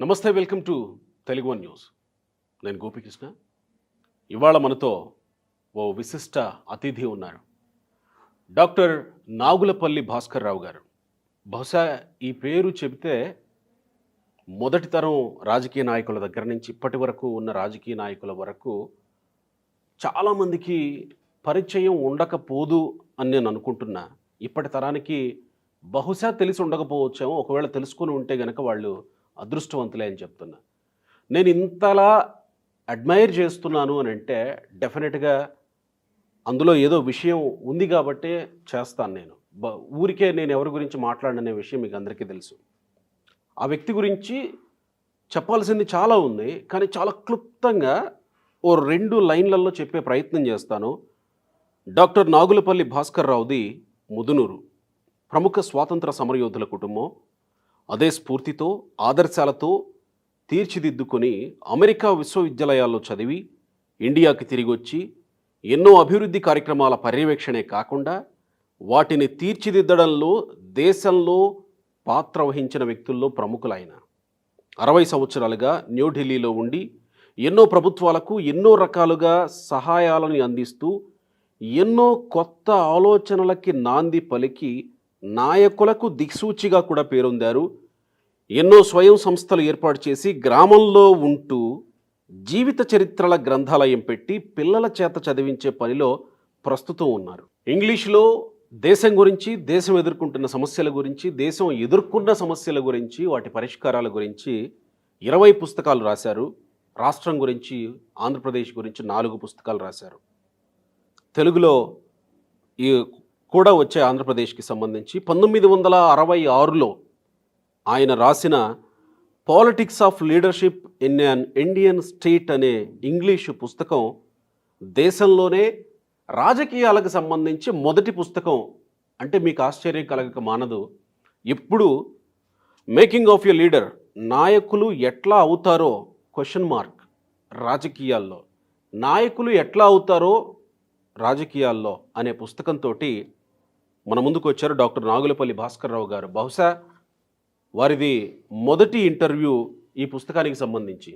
నమస్తే, welcome to Telugu one news. నేను గోపికృష్ణ. ఇవాళ మనతో ఓ విశిష్ట అతిథి ఉన్నారు, డాక్టర్ నాగులపల్లి భాస్కర్ రావు గారు. బహుశా ఈ పేరు చెబితే మొదటి తరం రాజకీయ నాయకుల దగ్గర నుంచి ఇప్పటి వరకు ఉన్న రాజకీయ నాయకుల వరకు చాలామందికి పరిచయం ఉండకపోదు అని నేను అనుకుంటున్నా. ఇప్పటి తరానికి బహుశా తెలిసి ఉండకపోవచ్చేమో, ఒకవేళ తెలుసుకొని ఉంటే గనక వాళ్ళు అదృష్టవంతులే అని చెప్తున్నా. నేను ఇంతలా అడ్మైర్ చేస్తున్నాను అని అంటే డెఫినెట్గా అందులో ఏదో విషయం ఉంది కాబట్టే చేస్తాను. నేను ఊరికే నేను ఎవరి గురించి మాట్లాడనే విషయం మీకు అందరికీ తెలుసు. ఆ వ్యక్తి గురించి చెప్పాల్సింది చాలా ఉంది, కానీ చాలా క్లుప్తంగా ఓ 2 లైన్లలో చెప్పే ప్రయత్నం చేస్తాను. డాక్టర్ నాగులపల్లి భాస్కర్ రావుది ముదునూరు. ప్రముఖ స్వాతంత్ర సమరయోధుల కుటుంబం. అదే స్ఫూర్తితో, ఆదర్శాలతో తీర్చిదిద్దుకొని అమెరికా విశ్వవిద్యాలయాల్లో చదివి ఇండియాకి తిరిగి వచ్చి ఎన్నో అభివృద్ధి కార్యక్రమాల పర్యవేక్షణే కాకుండా వాటిని తీర్చిదిద్దడంలో దేశంలో పాత్ర వహించిన వ్యక్తుల్లో ప్రముఖులైన 60 సంవత్సరాలుగా న్యూఢిల్లీలో ఉండి ఎన్నో ప్రభుత్వాలకు ఎన్నో రకాలుగా సహాయాలను అందిస్తూ ఎన్నో కొత్త ఆలోచనలకి నాంది పలికి నాయకులకు దిక్సూచిగా కూడా పేరొందారు. ఎన్నో స్వయం సంస్థలు ఏర్పాటు చేసి గ్రామంలో ఉంటూ జీవిత చరిత్రల గ్రంథాలయం పెట్టి పిల్లల చేత చదివించే పనిలో ప్రస్తుతం ఉన్నారు. ఇంగ్లీష్లో దేశం గురించి, దేశం ఎదుర్కొంటున్న సమస్యల గురించి, దేశం ఎదుర్కొన్న సమస్యల గురించి, వాటి పరిష్కారాల గురించి 20 పుస్తకాలు రాశారు. రాష్ట్రం గురించి, ఆంధ్రప్రదేశ్ గురించి 4 పుస్తకాలు రాశారు. తెలుగులో ఈ కూడా వచ్చే ఆంధ్రప్రదేశ్కి సంబంధించి 1966లో ఆయన రాసిన politics of leadership in an Indian state అనే ఇంగ్లీషు పుస్తకం దేశంలోనే రాజకీయాలకు సంబంధించి మొదటి పుస్తకం. అంటే మీకు ఆశ్చర్యం కలగక మానదు. ఎప్పుడు మేకింగ్ ఆఫ్ ఎ లీడర్, నాయకులు ఎట్లా అవుతారో క్వశ్చన్ మార్క్, రాజకీయాల్లో నాయకులు ఎట్లా అవుతారో రాజకీయాల్లో అనే పుస్తకంతో మన ముందుకు వచ్చారు డాక్టర్ నాగులపల్లి భాస్కర్ రావు గారు. బహుశా వారిది మొదటి ఇంటర్వ్యూ ఈ పుస్తకానికి సంబంధించి.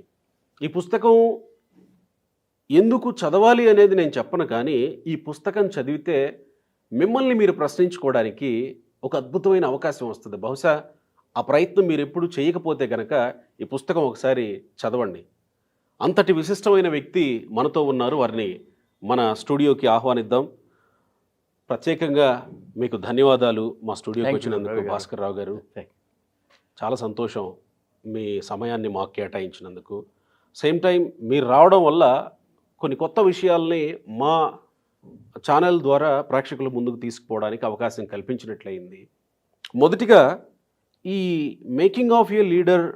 ఈ పుస్తకం ఎందుకు చదవాలి అనేది నేను చెప్పను, కానీ ఈ పుస్తకం చదివితే మిమ్మల్ని మీరు ప్రశ్నించుకోవడానికి ఒక అద్భుతమైన అవకాశం వస్తుంది. బహుశా ఆ ప్రయత్నం మీరు ఎప్పుడు చేయకపోతే కనుక ఈ పుస్తకం ఒకసారి చదవండి. అంతటి విశిష్టమైన వ్యక్తి మనతో ఉన్నారు. వారిని మన స్టూడియోకి ఆహ్వానిద్దాం. ప్రత్యేకంగా మీకు ధన్యవాదాలు మా స్టూడియోకి వచ్చినందుకు భాస్కర్ రావు గారు. చాలా సంతోషం మీ సమయాన్ని మాకు కేటాయించినందుకు. సేమ్ టైం మీరు రావడం వల్ల కొన్ని కొత్త విషయాల్ని మా ఛానల్ ద్వారా ప్రేక్షకుల ముందుకు తీసుకుపోవడానికి అవకాశం కల్పించినట్లయింది. మొదటిగా ఈ మేకింగ్ ఆఫ్ ఏ లీడర్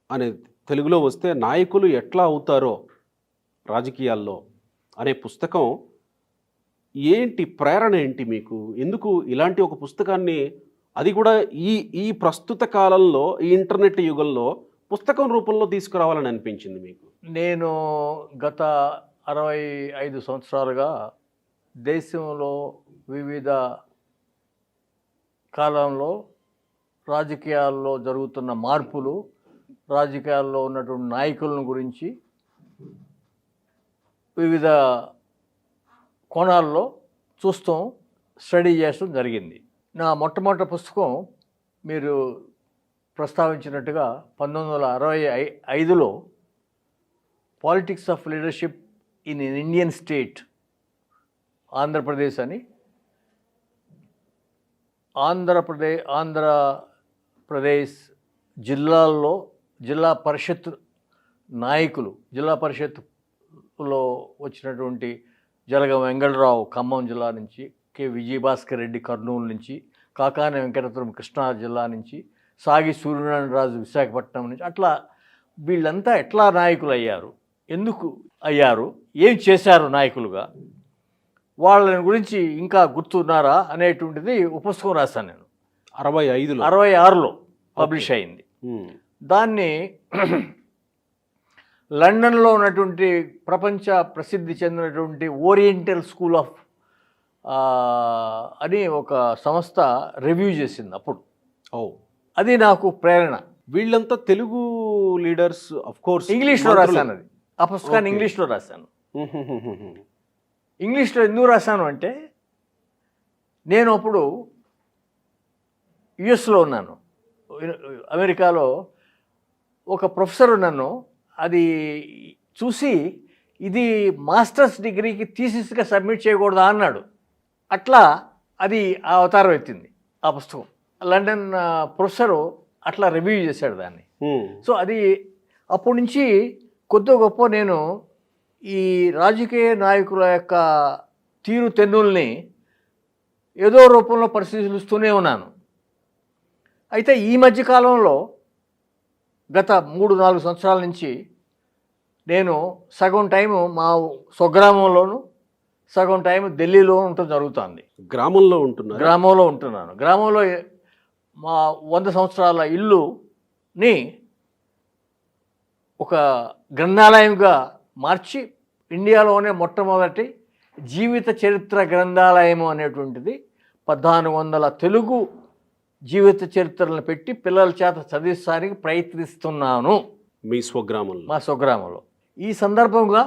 అనే తెలుగులో వస్తే నాయకులు ఎట్లా అవుతారో రాజకీయాల్లో అనే పుస్తకం ఏంటి, ప్రేరణ ఏంటి మీకు? ఎందుకు ఇలాంటి ఒక పుస్తకాన్ని, అది కూడా ఈ ప్రస్తుత కాలంలో, ఈ ఇంటర్నెట్ యుగంలో పుస్తకం రూపంలో తీసుకురావాలని అనిపించింది మీకు? నేను గత 65 సంవత్సరాలుగా దేశంలో వివిధ కాలంలో రాజకీయాల్లో జరుగుతున్న మార్పులు, రాజకీయాల్లో ఉన్నటువంటి నాయకులను గురించి వివిధ కోణాల్లో చూస్తాం, స్టడీ చేయడం జరిగింది. నా మొట్టమొదటి పుస్తకం మీరు ప్రస్తావించినట్టుగా 1965లో politics of leadership in an Indian state, Andhra Pradesh అని. ఆంధ్రప్రదేశ్ జిల్లాల్లో జిల్లా పరిషత్ నాయకులు, జిల్లా పరిషత్లో వచ్చినటువంటి జలగం వెంగళరావు ఖమ్మం జిల్లా నుంచి, కె విజయభాస్కర్ రెడ్డి కర్నూలు నుంచి, కాకాని వెంకటపురం కృష్ణా జిల్లా నుంచి, సాగి సూర్యనారాయణరాజు విశాఖపట్నం నుంచి, అట్లా వీళ్ళంతా ఎట్లా నాయకులు అయ్యారు, ఎందుకు అయ్యారు, ఏం చేశారు నాయకులుగా, వాళ్ళని గురించి ఇంకా గుర్తున్నారా అనేటువంటిది పుస్తకం రాశాను నేను. 66లో పబ్లిష్ అయింది. దాన్ని లండన్లో ఉన్నటువంటి ప్రపంచ ప్రసిద్ధి చెందినటువంటి ఓరియంటల్ స్కూల్ ఆఫ్ అని ఒక సంస్థ రివ్యూ చేసింది అప్పుడు. అది నాకు ప్రేరణ. వీళ్ళంతా తెలుగు లీడర్స్ ఆఫ్ కోర్స్. ఇంగ్లీష్లో రాశాను అది, ఆ పుస్తకాన్ని Okay. ఇంగ్లీష్లో రాశాను. ఇంగ్లీష్లో ఎందుకు రాశాను అంటే, నేను అప్పుడు యుఎస్లో ఉన్నాను, అమెరికాలో. ఒక ప్రొఫెసర్ నన్ను అది చూసి, ఇది మాస్టర్స్ డిగ్రీకి థీసిస్గా సబ్మిట్ చేయకూడదా అన్నాడు. అట్లా అది ఆ అవతారం ఎత్తింది ఆ పుస్తకం. లండన్ ప్రొఫెసరు అట్లా రివ్యూ చేశాడు దాన్ని. సో అది అప్పటి నుంచి కొద్ది గొప్ప నేను ఈ రాజకీయ నాయకుల యొక్క తీరు తెన్నుల్ని ఏదో రూపంలో పరిశీలిస్తూనే ఉన్నాను. అయితే ఈ మధ్యకాలంలో గత 3-4 సంవత్సరాల నుంచి నేను సగం టైము మా స్వగ్రామంలోను, సగం టైం ఢిల్లీలో ఉండటం జరుగుతుంది. గ్రామంలో ఉంటున్నారు. గ్రామంలో ఉంటున్నాను. గ్రామంలో మా 100 సంవత్సరాల ఇల్లుని ఒక గ్రంథాలయంగా మార్చి, ఇండియాలోనే మొట్టమొదటి జీవిత చరిత్ర గ్రంథాలయం అనేటువంటిది 1400 తెలుగు జీవిత చరిత్రలను పెట్టి పిల్లల చేత చదివించడానికి ప్రయత్నిస్తున్నాను మీ స్వగ్రామంలో? మా స్వగ్రామంలో. ఈ సందర్భంగా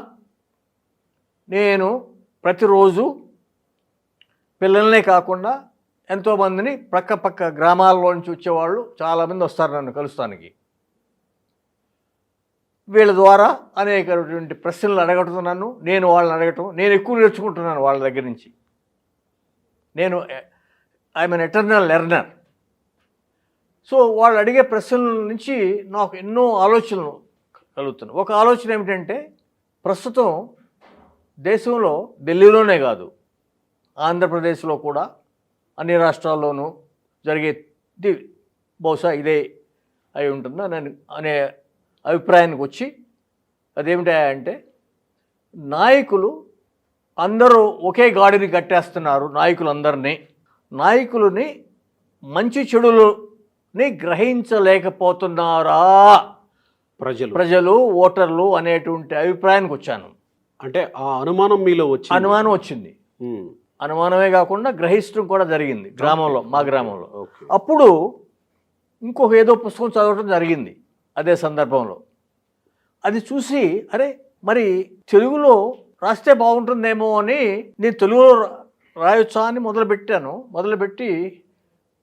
నేను ప్రతిరోజు పిల్లలనే కాకుండా ఎంతోమందిని పక్క గ్రామాల్లో నుంచి వచ్చేవాళ్ళు చాలామంది వస్తారు నన్ను కలుస్తానికి. వీళ్ళ ద్వారా అనేకటువంటి ప్రశ్నలు అడగటున్నాను, నేను వాళ్ళని అడగటం. నేను ఎక్కువ నేర్చుకుంటున్నాను వాళ్ళ దగ్గర నుంచి. నేను I'm N eternal learner. So వాళ్ళు అడిగే ప్రశ్నల నుంచి నాకు ఎన్నో ఆలోచనలు కలుగుతున్నాయి. ఒక ఆలోచన ఏమిటంటే, ప్రస్తుతం దేశంలో ఢిల్లీలోనే కాదు, ఆంధ్రప్రదేశ్లో కూడా అన్ని రాష్ట్రాల్లోనూ జరిగేది బహుశా ఇదే అయి ఉంటుందా నేను అనే అభిప్రాయానికి వచ్చి, అదేమిటంటే నాయకులు అందరూ ఒకే గాడిని కట్టేస్తున్నారు. నాయకులని మంచి చెడులని గ్రహించలేకపోతున్నారా ప్రజలు ఓటర్లు అనేటువంటి అభిప్రాయానికి వచ్చాను. అంటే ఆ అనుమానం మీలో వచ్చింది. అనుమానమే కాకుండా గ్రహించడం కూడా జరిగింది గ్రామంలో, మా గ్రామంలో. అప్పుడు ఇంకొక ఏదో పుస్తకం చదవడం జరిగింది అదే సందర్భంలో. అది చూసి, అరే మరి తెలుగులో రాస్తే బాగుంటుందేమో అని నేను తెలుగులో రాయొచ్చా అని మొదలుపెట్టి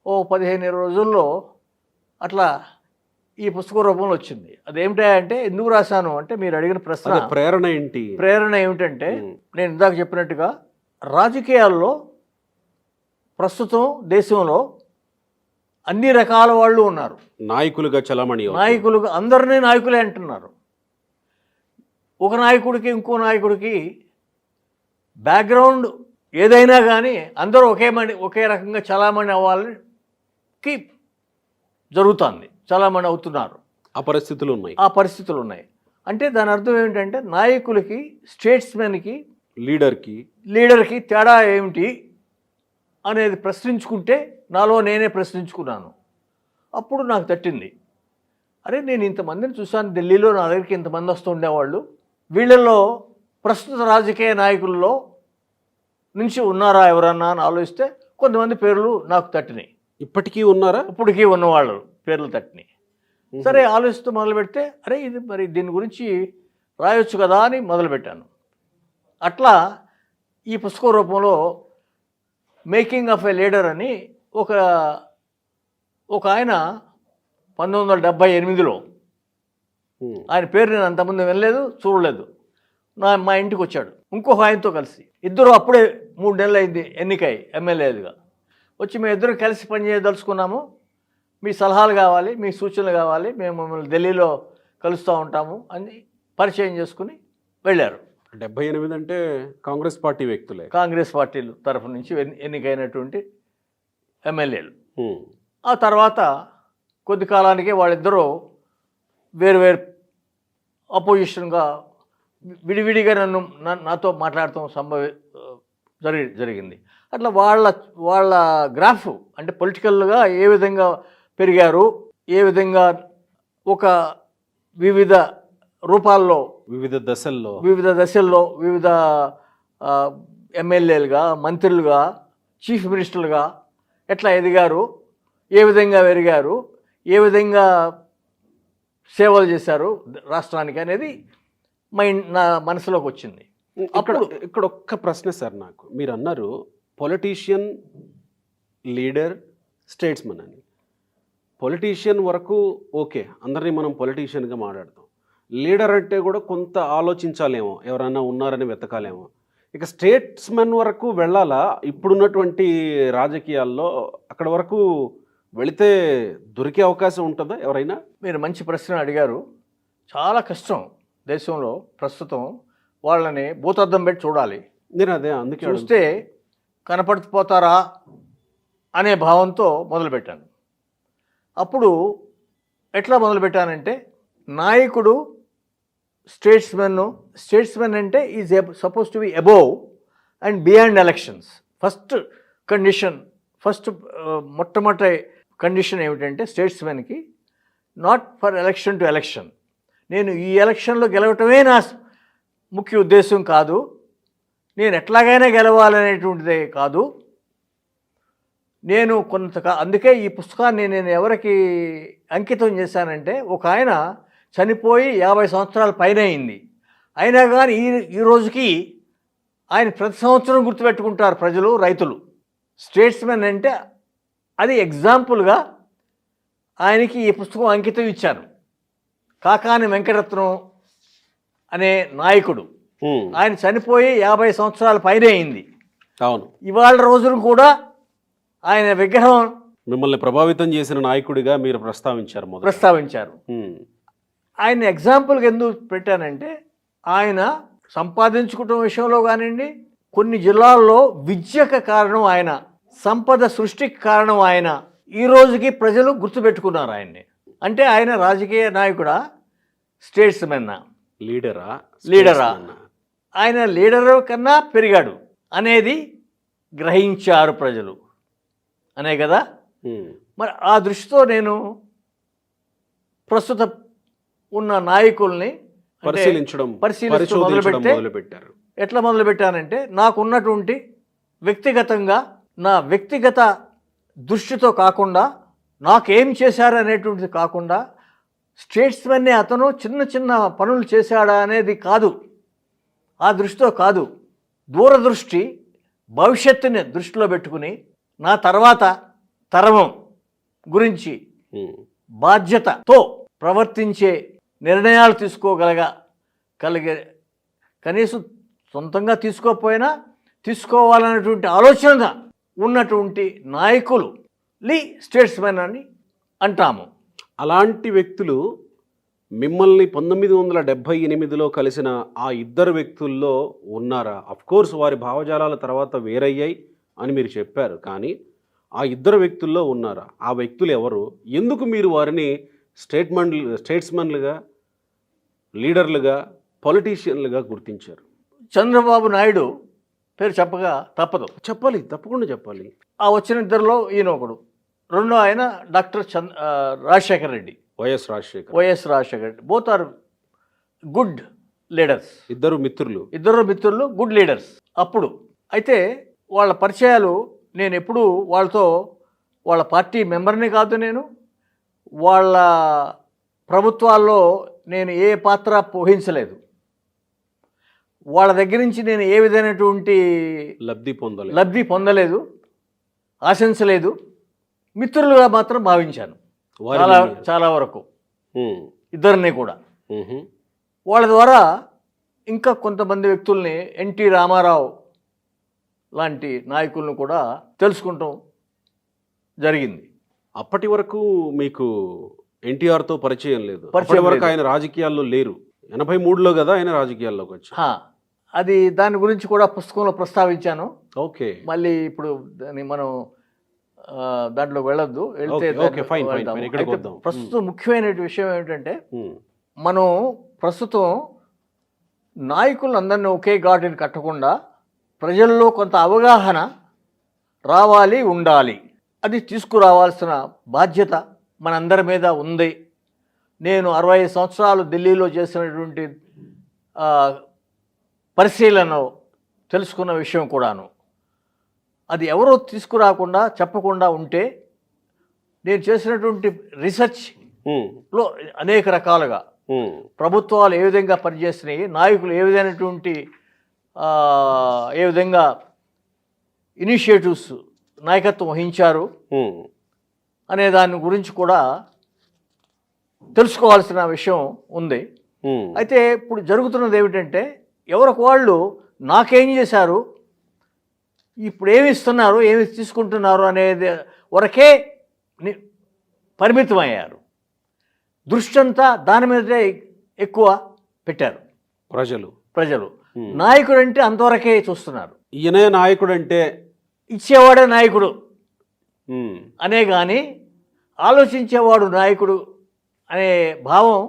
ఓ 15 రోజుల్లో అట్లా ఈ పుస్తక రూపంలో వచ్చింది. అదేమిటంటే, ఎందుకు రాశాను అంటే, మీరు అడిగిన ప్రశ్న ప్రేరణ ఏమిటంటే, నేను ఇందాక చెప్పినట్టుగా రాజకీయాల్లో ప్రస్తుతం దేశంలో అన్ని రకాల వాళ్ళు ఉన్నారు. నాయకులుగా అందరినీ నాయకులే అంటున్నారు. ఒక నాయకుడికి ఇంకో నాయకుడికి బ్యాక్గ్రౌండ్ ఏదైనా కానీ అందరూ ఒకే రకంగా చలామణి అవ్వాలని జరుగుతుంది, చలామణి అవుతున్నారు. ఆ పరిస్థితులు ఉన్నాయి. అంటే దాని అర్థం ఏమిటంటే, నాయకులకి, స్టేట్స్మెన్కి, లీడర్కి తేడా ఏమిటి అనేది ప్రశ్నించుకుంటే, నాలో నేనే ప్రశ్నించుకున్నాను. అప్పుడు నాకు తట్టింది, అరే నేను ఇంతమందిని చూశాను ఢిల్లీలో, నా దగ్గరికి ఇంతమంది వస్తుండేవాళ్ళు. వీళ్ళల్లో ప్రస్తుత రాజకీయ నాయకుల్లో నుంచి ఉన్నారా ఎవరన్నా అని ఆలోచిస్తే కొంతమంది పేర్లు నాకు తట్టినాయి. ఇప్పటికీ ఉన్నారా? ఇప్పటికీ ఉన్నవాళ్ళు పేర్లు తట్టినాయి. సరే ఆలోచిస్తూ మొదలు పెడితే, అరే ఇది మరి దీని గురించి రాయొచ్చు కదా అని మొదలుపెట్టాను. అట్లా ఈ పుస్తక రూపంలో మేకింగ్ ఆఫ్ ఎ లీడర్ అని ఒక ఆయన 1978లో, ఆయన పేరు నేను అంతకుముందు వినలేదు, చూడలేదు, మా ఇంటికి వచ్చాడు ఇంకొక ఆయనతో కలిసి. ఇద్దరు అప్పుడే 3 నెలలు అయింది ఎన్నికై ఎమ్మెల్యేలుగా. వచ్చి మేము ఇద్దరు కలిసి పనిచేయదలుచుకున్నాము, మీ సలహాలు కావాలి, మీ సూచనలు కావాలి, మేము మిమ్మల్ని ఢిల్లీలో కలుస్తూ ఉంటాము అని పరిచయం చేసుకుని వెళ్ళారు. 78 అంటే కాంగ్రెస్ పార్టీ వ్యక్తులే, కాంగ్రెస్ పార్టీలు తరఫు నుంచి ఎన్నికైనటువంటి ఎమ్మెల్యేలు. ఆ తర్వాత కొద్ది కాలానికే వాళ్ళిద్దరూ వేరు అపోజిషన్గా విడివిడిగా నాతో మాట్లాడటం జరిగింది. అట్లా వాళ్ళ గ్రాఫ్ అంటే పొలిటికల్గా ఏ విధంగా పెరిగారు, ఏ విధంగా ఒక వివిధ రూపాల్లో, వివిధ దశల్లో వివిధ ఎమ్మెల్యేలుగా, మంత్రులుగా, చీఫ్ మినిస్టర్లుగా ఎట్లా ఎదిగారు, ఏ విధంగా పెరిగారు, ఏ విధంగా సేవలు చేశారు రాష్ట్రానికి అనేది నా మనసులోకి వచ్చింది. ఇక్కడ ఇక్కడ ఒక్క ప్రశ్న సార్, నాకు మీరు అన్నారు పొలిటీషియన్, లీడర్, స్టేట్స్మన్ అని. పొలిటీషియన్ వరకు ఓకే, అందరినీ మనం పొలిటీషియన్గా మాట్లాడతాం. లీడర్ అంటే కూడా కొంత ఆలోచించాలేమో, ఎవరైనా ఉన్నారని వెతకాలేమో. ఇక స్టేట్స్మెన్ వరకు వెళ్ళాలా ఇప్పుడున్నటువంటి రాజకీయాల్లో? అక్కడ వరకు వెళితే దొరికే అవకాశం ఉంటుందా ఎవరైనా? మీరు మంచి ప్రశ్న అడిగారు. చాలా కష్టం దేశంలో ప్రస్తుతం. వాళ్ళని భూతద్దం పెట్టి చూడాలి. నేను అదే అందుకే చూస్తే కనపడిపోతారా అనే భావంతో మొదలుపెట్టాను. అప్పుడు ఎట్లా మొదలుపెట్టానంటే, నాయకుడు స్టేట్స్మెన్ అంటే is suppose to be above and beyond elections. First condition, మొట్టమొదటి కండిషన్ ఏమిటంటే స్టేట్స్మెన్కి not for election to election. నేను ఈ ఎలక్షన్లో గెలవటమే నా ముఖ్య ఉద్దేశం కాదు, నేను ఎట్లాగైనా గెలవాలనేటువంటిదే కాదు. నేను అందుకే ఈ పుస్తకాన్ని నేను ఎవరికి అంకితం చేశానంటే, ఒక ఆయన చనిపోయి 50 సంవత్సరాల పైన అయింది, అయినా కానీ ఈ రోజుకి ఆయన ప్రతి సంవత్సరం గుర్తుపెట్టుకుంటారు ప్రజలు, రైతులు. స్టేట్స్మెన్ అంటే అది ఎగ్జాంపుల్గా ఆయనకి ఈ పుస్తకం అంకితం ఇచ్చాను. కాకాని వెంకటరత్నం అనే నాయకుడు, ఆయన చనిపోయి 50 సంవత్సరాల పైన అయింది. అవును, ఇవాళ రోజున కూడా ఆయన విగ్రహం మిమ్మల్ని ప్రభావితం చేసిన నాయకుడిగా మీరు ప్రస్తావించారు. ఆయన ఎగ్జాంపుల్గా ఎందుకు పెట్టానంటే, ఆయన సంపాదించుకోవటం విషయంలో కానివ్వండి, కొన్ని జిల్లాల్లో విద్యకు కారణం ఆయన, సంపద సృష్టికి కారణం ఆయన. ఈ రోజుకి ప్రజలు గుర్తుపెట్టుకున్నారు ఆయన్ని. అంటే ఆయన రాజకీయ నాయకుడా, స్టేట్స్మెన్నా, లీడరా? ఆయన లీడర్ కన్నా పెరిగాడు అనేది గ్రహించారు ప్రజలు అనే కదా. మరి ఆ దృష్టితో నేను ప్రస్తుత ఉన్న నాయకుల్ని పరిశీలించడం మొదలుపెట్టారు. ఎట్లా మొదలుపెట్టానంటే, నాకున్నటువంటి వ్యక్తిగతంగా నా వ్యక్తిగత దృష్టితో కాకుండా, నాకేం చేశారు అనేటువంటిది కాకుండా, స్టేట్స్మెన్నే అతను చిన్న చిన్న పనులు చేశాడా అనేది కాదు, ఆ దృష్టితో కాదు, దూరదృష్టి, భవిష్యత్తుని దృష్టిలో పెట్టుకుని నా తర్వాత తరం గురించి బాధ్యతతో ప్రవర్తించే నిర్ణయాలు తీసుకోగలిగే, కనీసం సొంతంగా తీసుకోకపోయినా తీసుకోవాలనేటువంటి ఆలోచన ఉన్నటువంటి నాయకులు స్టేట్స్మెన్ అని అంటాము. అలాంటి వ్యక్తులు మిమ్మల్ని 1978లో కలిసిన ఆ ఇద్దరు వ్యక్తుల్లో ఉన్నారా? అఫ్కోర్స్ వారి భావజాలాల తర్వాత వేరయ్యాయి అని మీరు చెప్పారు, కానీ ఆ ఇద్దరు వ్యక్తుల్లో ఉన్నారా? ఆ వ్యక్తులు ఎవరు? ఎందుకు మీరు వారిని స్టేట్స్మెన్లుగా, లీడర్లుగా, పొలిటీషియన్లుగా గుర్తించారు? చంద్రబాబు నాయుడు పేరు చెప్పగా తప్పదు, తప్పకుండా చెప్పాలి. ఆ వచ్చిన ఇద్దరిలో ఈయన ఒకడు. రెండో ఆయన doctor Rajasekhara Reddy, YS Rajasekhara Reddy. Both are good leaders. ఇద్దరు మిత్రులు, గుడ్ లీడర్స్. అప్పుడు అయితే వాళ్ళ పరిచయాలు, నేను ఎప్పుడూ వాళ్ళ పార్టీ మెంబర్ని కాదు, నేను వాళ్ళ ప్రభుత్వాల్లో నేను ఏ పాత్ర పోషించలేదు. వాళ్ళ దగ్గర నుంచి నేను ఏ విధమైనటువంటి లబ్ధి పొందలేదు, ఆశించలేదు. మిత్రులుగా మాత్రం భావించాను చాలా వరకు, ఇద్దరిని కూడా. వాళ్ళ ద్వారా ఇంకా కొంతమంది వ్యక్తుల్ని, ఎన్టీ రామారావు లాంటి నాయకులను కూడా తెలుసుకుంటాం జరిగింది. అప్పటి వరకు మీకు ఎన్టీఆర్తో పరిచయం లేదు? అప్పటి వరకు ఆయన రాజకీయాల్లో లేరు. 83లో కదా ఆయన రాజకీయాల్లోకి వచ్చి. అది దాని గురించి కూడా పుస్తకంలో ప్రస్తావించాను. ఓకే, మళ్ళీ ఇప్పుడు మనం దాంట్లో వెళ్ళొద్దు, వెళ్తే ప్రస్తుతం ముఖ్యమైన విషయం ఏమిటంటే, మనం ప్రస్తుతం నాయకులందరినీ ఒకే ఘాటుని కట్టకుండా ప్రజల్లో కొంత అవగాహన రావాలి, ఉండాలి. అది తీసుకురావాల్సిన బాధ్యత మనందరి మీద ఉంది. నేను 65 సంవత్సరాలు ఢిల్లీలో చేసినటువంటి పరిశీలన తెలుసుకున్న విషయం కూడాను, అది ఎవరో తీసుకురాకుండా చెప్పకుండా ఉంటే, నేను చేసినటువంటి రీసెర్చ్ లో అనేక రకాలుగా ప్రభుత్వాలు ఏ విధంగా పనిచేస్తున్నాయి, నాయకులు ఏ విధమైనటువంటి ఏ విధంగా ఇనిషియేటివ్స్ నాయకత్వం వహించారు అనే దాని గురించి కూడా తెలుసుకోవాల్సిన విషయం ఉంది. అయితే ఇప్పుడు జరుగుతున్నది ఏమిటంటే ఎవరికి వాళ్ళు నాకేం చేశారు, ఇప్పుడు ఏమి ఇస్తున్నారు, ఏమి తీసుకుంటున్నారు అనేది వరకే పరిమితమయ్యారు. దృష్టి అంతా దాని మీదే ఎక్కువ పెట్టారు ప్రజలు. నాయకుడు అంటే అంతవరకే చూస్తున్నారు. ఈయనే నాయకుడు అంటే ఇచ్చేవాడే నాయకుడు అనే కానీ ఆలోచించేవాడు నాయకుడు అనే భావం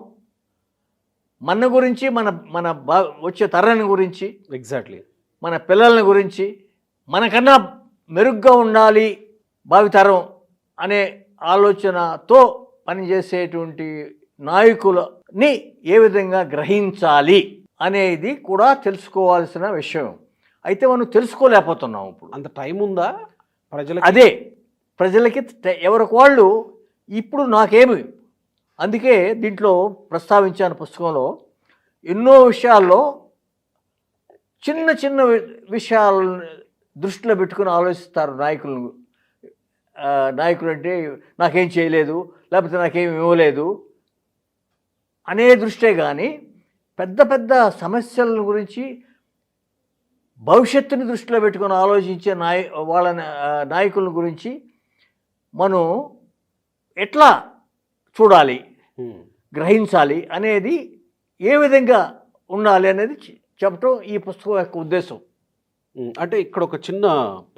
మన గురించి మన వచ్చే తరాన్ని గురించి, ఎగ్జాక్ట్లీ మన పిల్లల గురించి, మనకన్నా మెరుగ్గా ఉండాలి భావితరం అనే ఆలోచనతో పనిచేసేటువంటి నాయకులని ఏ విధంగా గ్రహించాలి అనేది కూడా తెలుసుకోవాల్సిన విషయం. అయితే మనం తెలుసుకోలేకపోతున్నాం. ఇప్పుడు అంత టైం ఉందా ప్రజలకి? అదే ప్రజలకి ఎవరికి వాళ్ళు ఇప్పుడు నాకేమి, అందుకే దీంట్లో ప్రస్తావించాను పుస్తకంలో ఎన్నో విషయాల్లో చిన్న చిన్న విషయాలను దృష్టిలో పెట్టుకుని ఆలోచిస్తారు నాయకులు అంటే నాకేం చేయలేదు, లేకపోతే నాకేం ఇవ్వలేదు అనే దృష్టే కానీ పెద్ద పెద్ద సమస్యల గురించి భవిష్యత్తుని దృష్టిలో పెట్టుకుని ఆలోచించే వాళ్ళ నాయకుల గురించి మనం ఎట్లా చూడాలి, గ్రహించాలి అనేది ఏ విధంగా ఉండాలి అనేది చెప్పటం ఈ పుస్తకం యొక్క ఉద్దేశం. అంటే ఇక్కడ ఒక చిన్న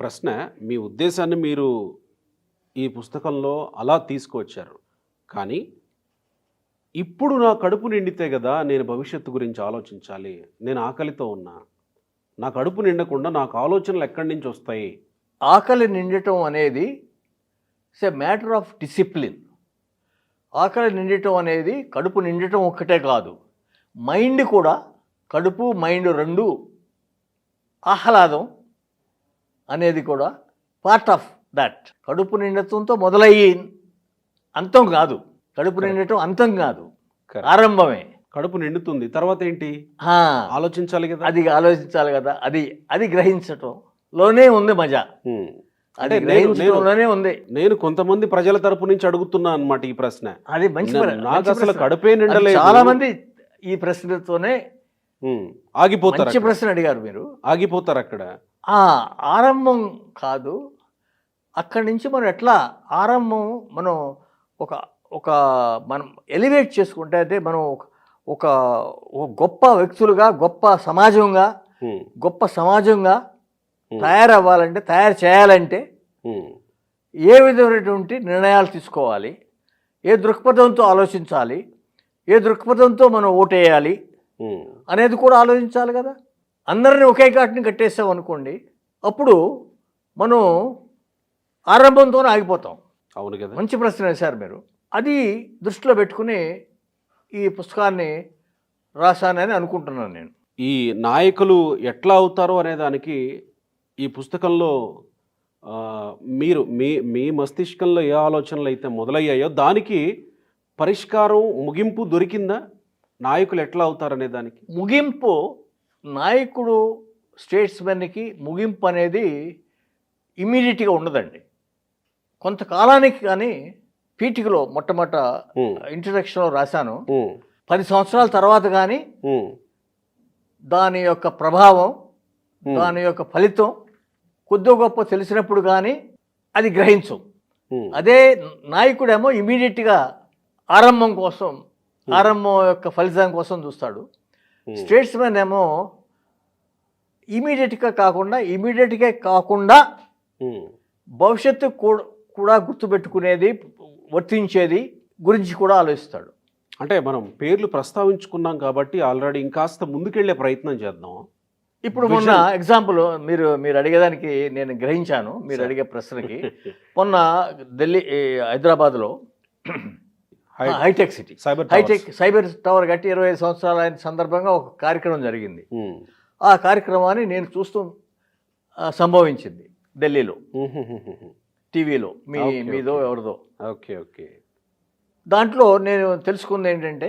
ప్రశ్న, మీ ఉద్దేశాన్ని మీరు ఈ పుస్తకంలో అలా తీసుకువచ్చారు, కానీ ఇప్పుడు నా కడుపు నిండితే కదా నేను భవిష్యత్తు గురించి ఆలోచించాలి. నేను ఆకలితో ఉన్నా, నా కడుపు నిండకుండా నాకు ఆలోచనలు ఎక్కడి నుంచి వస్తాయి? ఆకలి నిండటం అనేది it's a matter of discipline. ఆకలి నిండటం అనేది కడుపు నిండటం ఒక్కటే కాదు, మైండ్ కూడా, కడుపు మైండ్ రెండు ఆహ్లాదం అనేది కూడా పార్ట్ ఆఫ్ దట్. కడుపు నిండటంతో మొదలయ్యి అంతం కాదు, కడుపు నిండటం అంతం కాదు, ఆరంభమే. కడుపు నిండుతుంది, తర్వాత ఏంటి ఆలోచించాలి కదా, అది ఆలోచించాలి కదా, అది గ్రహించటంలోనే ఉంది మజా, అది గ్రహించడంలోనే ఉంది. నేను కొంతమంది ప్రజల తరపు నుంచి అడుగుతున్నా అన్నమాట ఈ ప్రశ్న. అది మంచి, నాకు అసలు కడుపే నిండలేదు. చాలా మంది ఈ ప్రశ్నతోనే ఆగిపోతారు. మంచి ప్రశ్న అడిగారు మీరు. ఆగిపోతారు అక్కడ. ఆరంభం కాదు, అక్కడి నుంచి మనం ఎట్లా ఆరంభం మనం మనం ఎలివేట్ చేసుకుంటే, అయితే మనం ఒక గొప్ప వ్యక్తులుగా, గొప్ప సమాజంగా తయారవ్వాలంటే, తయారు చేయాలంటే ఏ విధమైనటువంటి నిర్ణయాలు తీసుకోవాలి, ఏ దృక్పథంతో ఆలోచించాలి, ఏ దృక్పథంతో మనం ఓటేయాలి అనేది కూడా ఆలోచించాలి కదా. అందరినీ ఒకే ఘాటిని కట్టేసాం అనుకోండి, అప్పుడు మనం ఆరంభంతోనే ఆగిపోతాం. అవును కదా, మంచి ప్రశ్న వేశారు మీరు. అది దృష్టిలో పెట్టుకుని ఈ పుస్తకాన్ని రాశానని అనుకుంటున్నాను నేను. ఈ నాయకులు ఎట్లా అవుతారో అనే దానికి ఈ పుస్తకంలో మీరు మీ మస్తిష్కంలో ఏ ఆలోచనలు అయితే మొదలయ్యాయో దానికి పరిష్కారం, ముగింపు దొరికిందా? నాయకులు ఎట్లా అవుతారనే దానికి ముగింపు, నాయకుడు స్టేట్స్మెన్కి ముగింపు అనేది ఇమ్మీడియట్గా ఉండదండి. కొంతకాలానికి కానీ పీఠికలో మొట్టమొదట ఇంట్రడక్షన్లో రాశాను, 10 సంవత్సరాల తర్వాత కానీ దాని యొక్క ప్రభావం, దాని యొక్క ఫలితం కొద్ది గొప్ప తెలిసినప్పుడు కానీ అది గ్రహించు. అదే నాయకుడేమో ఇమీడియట్గా ఆరంభం యొక్క ఫలితం కోసం చూస్తాడు. స్టేట్స్మెన్ ఏమో ఇమీడియట్గా కాకుండా భవిష్యత్తు కూడా గుర్తుపెట్టుకునేది, వర్తించేది గురించి కూడా ఆలోచిస్తాడు. అంటే మనం పేర్లు ప్రస్తావించుకున్నాం కాబట్టి ఆల్రెడీ ఇంకాస్త ముందుకెళ్లే ప్రయత్నం చేద్దాం. ఇప్పుడు మొన్న ఎగ్జాంపుల్ మీరు అడిగేదానికి నేను గ్రహించాను, మీరు అడిగే ప్రశ్నకి. మొన్న హైదరాబాద్లో హైటెక్ సిటీ, సైబర్ టవర్ కట్టి 25 సంవత్సరాల సందర్భంగా ఒక కార్యక్రమం జరిగింది. ఆ కార్యక్రమాన్ని నేను చూస్తూ సంభవించింది ఢిల్లీలో, టీవీలో, మీదో ఎవరిదో. Okay okay. దాంట్లో నేను తెలుసుకుంది ఏంటంటే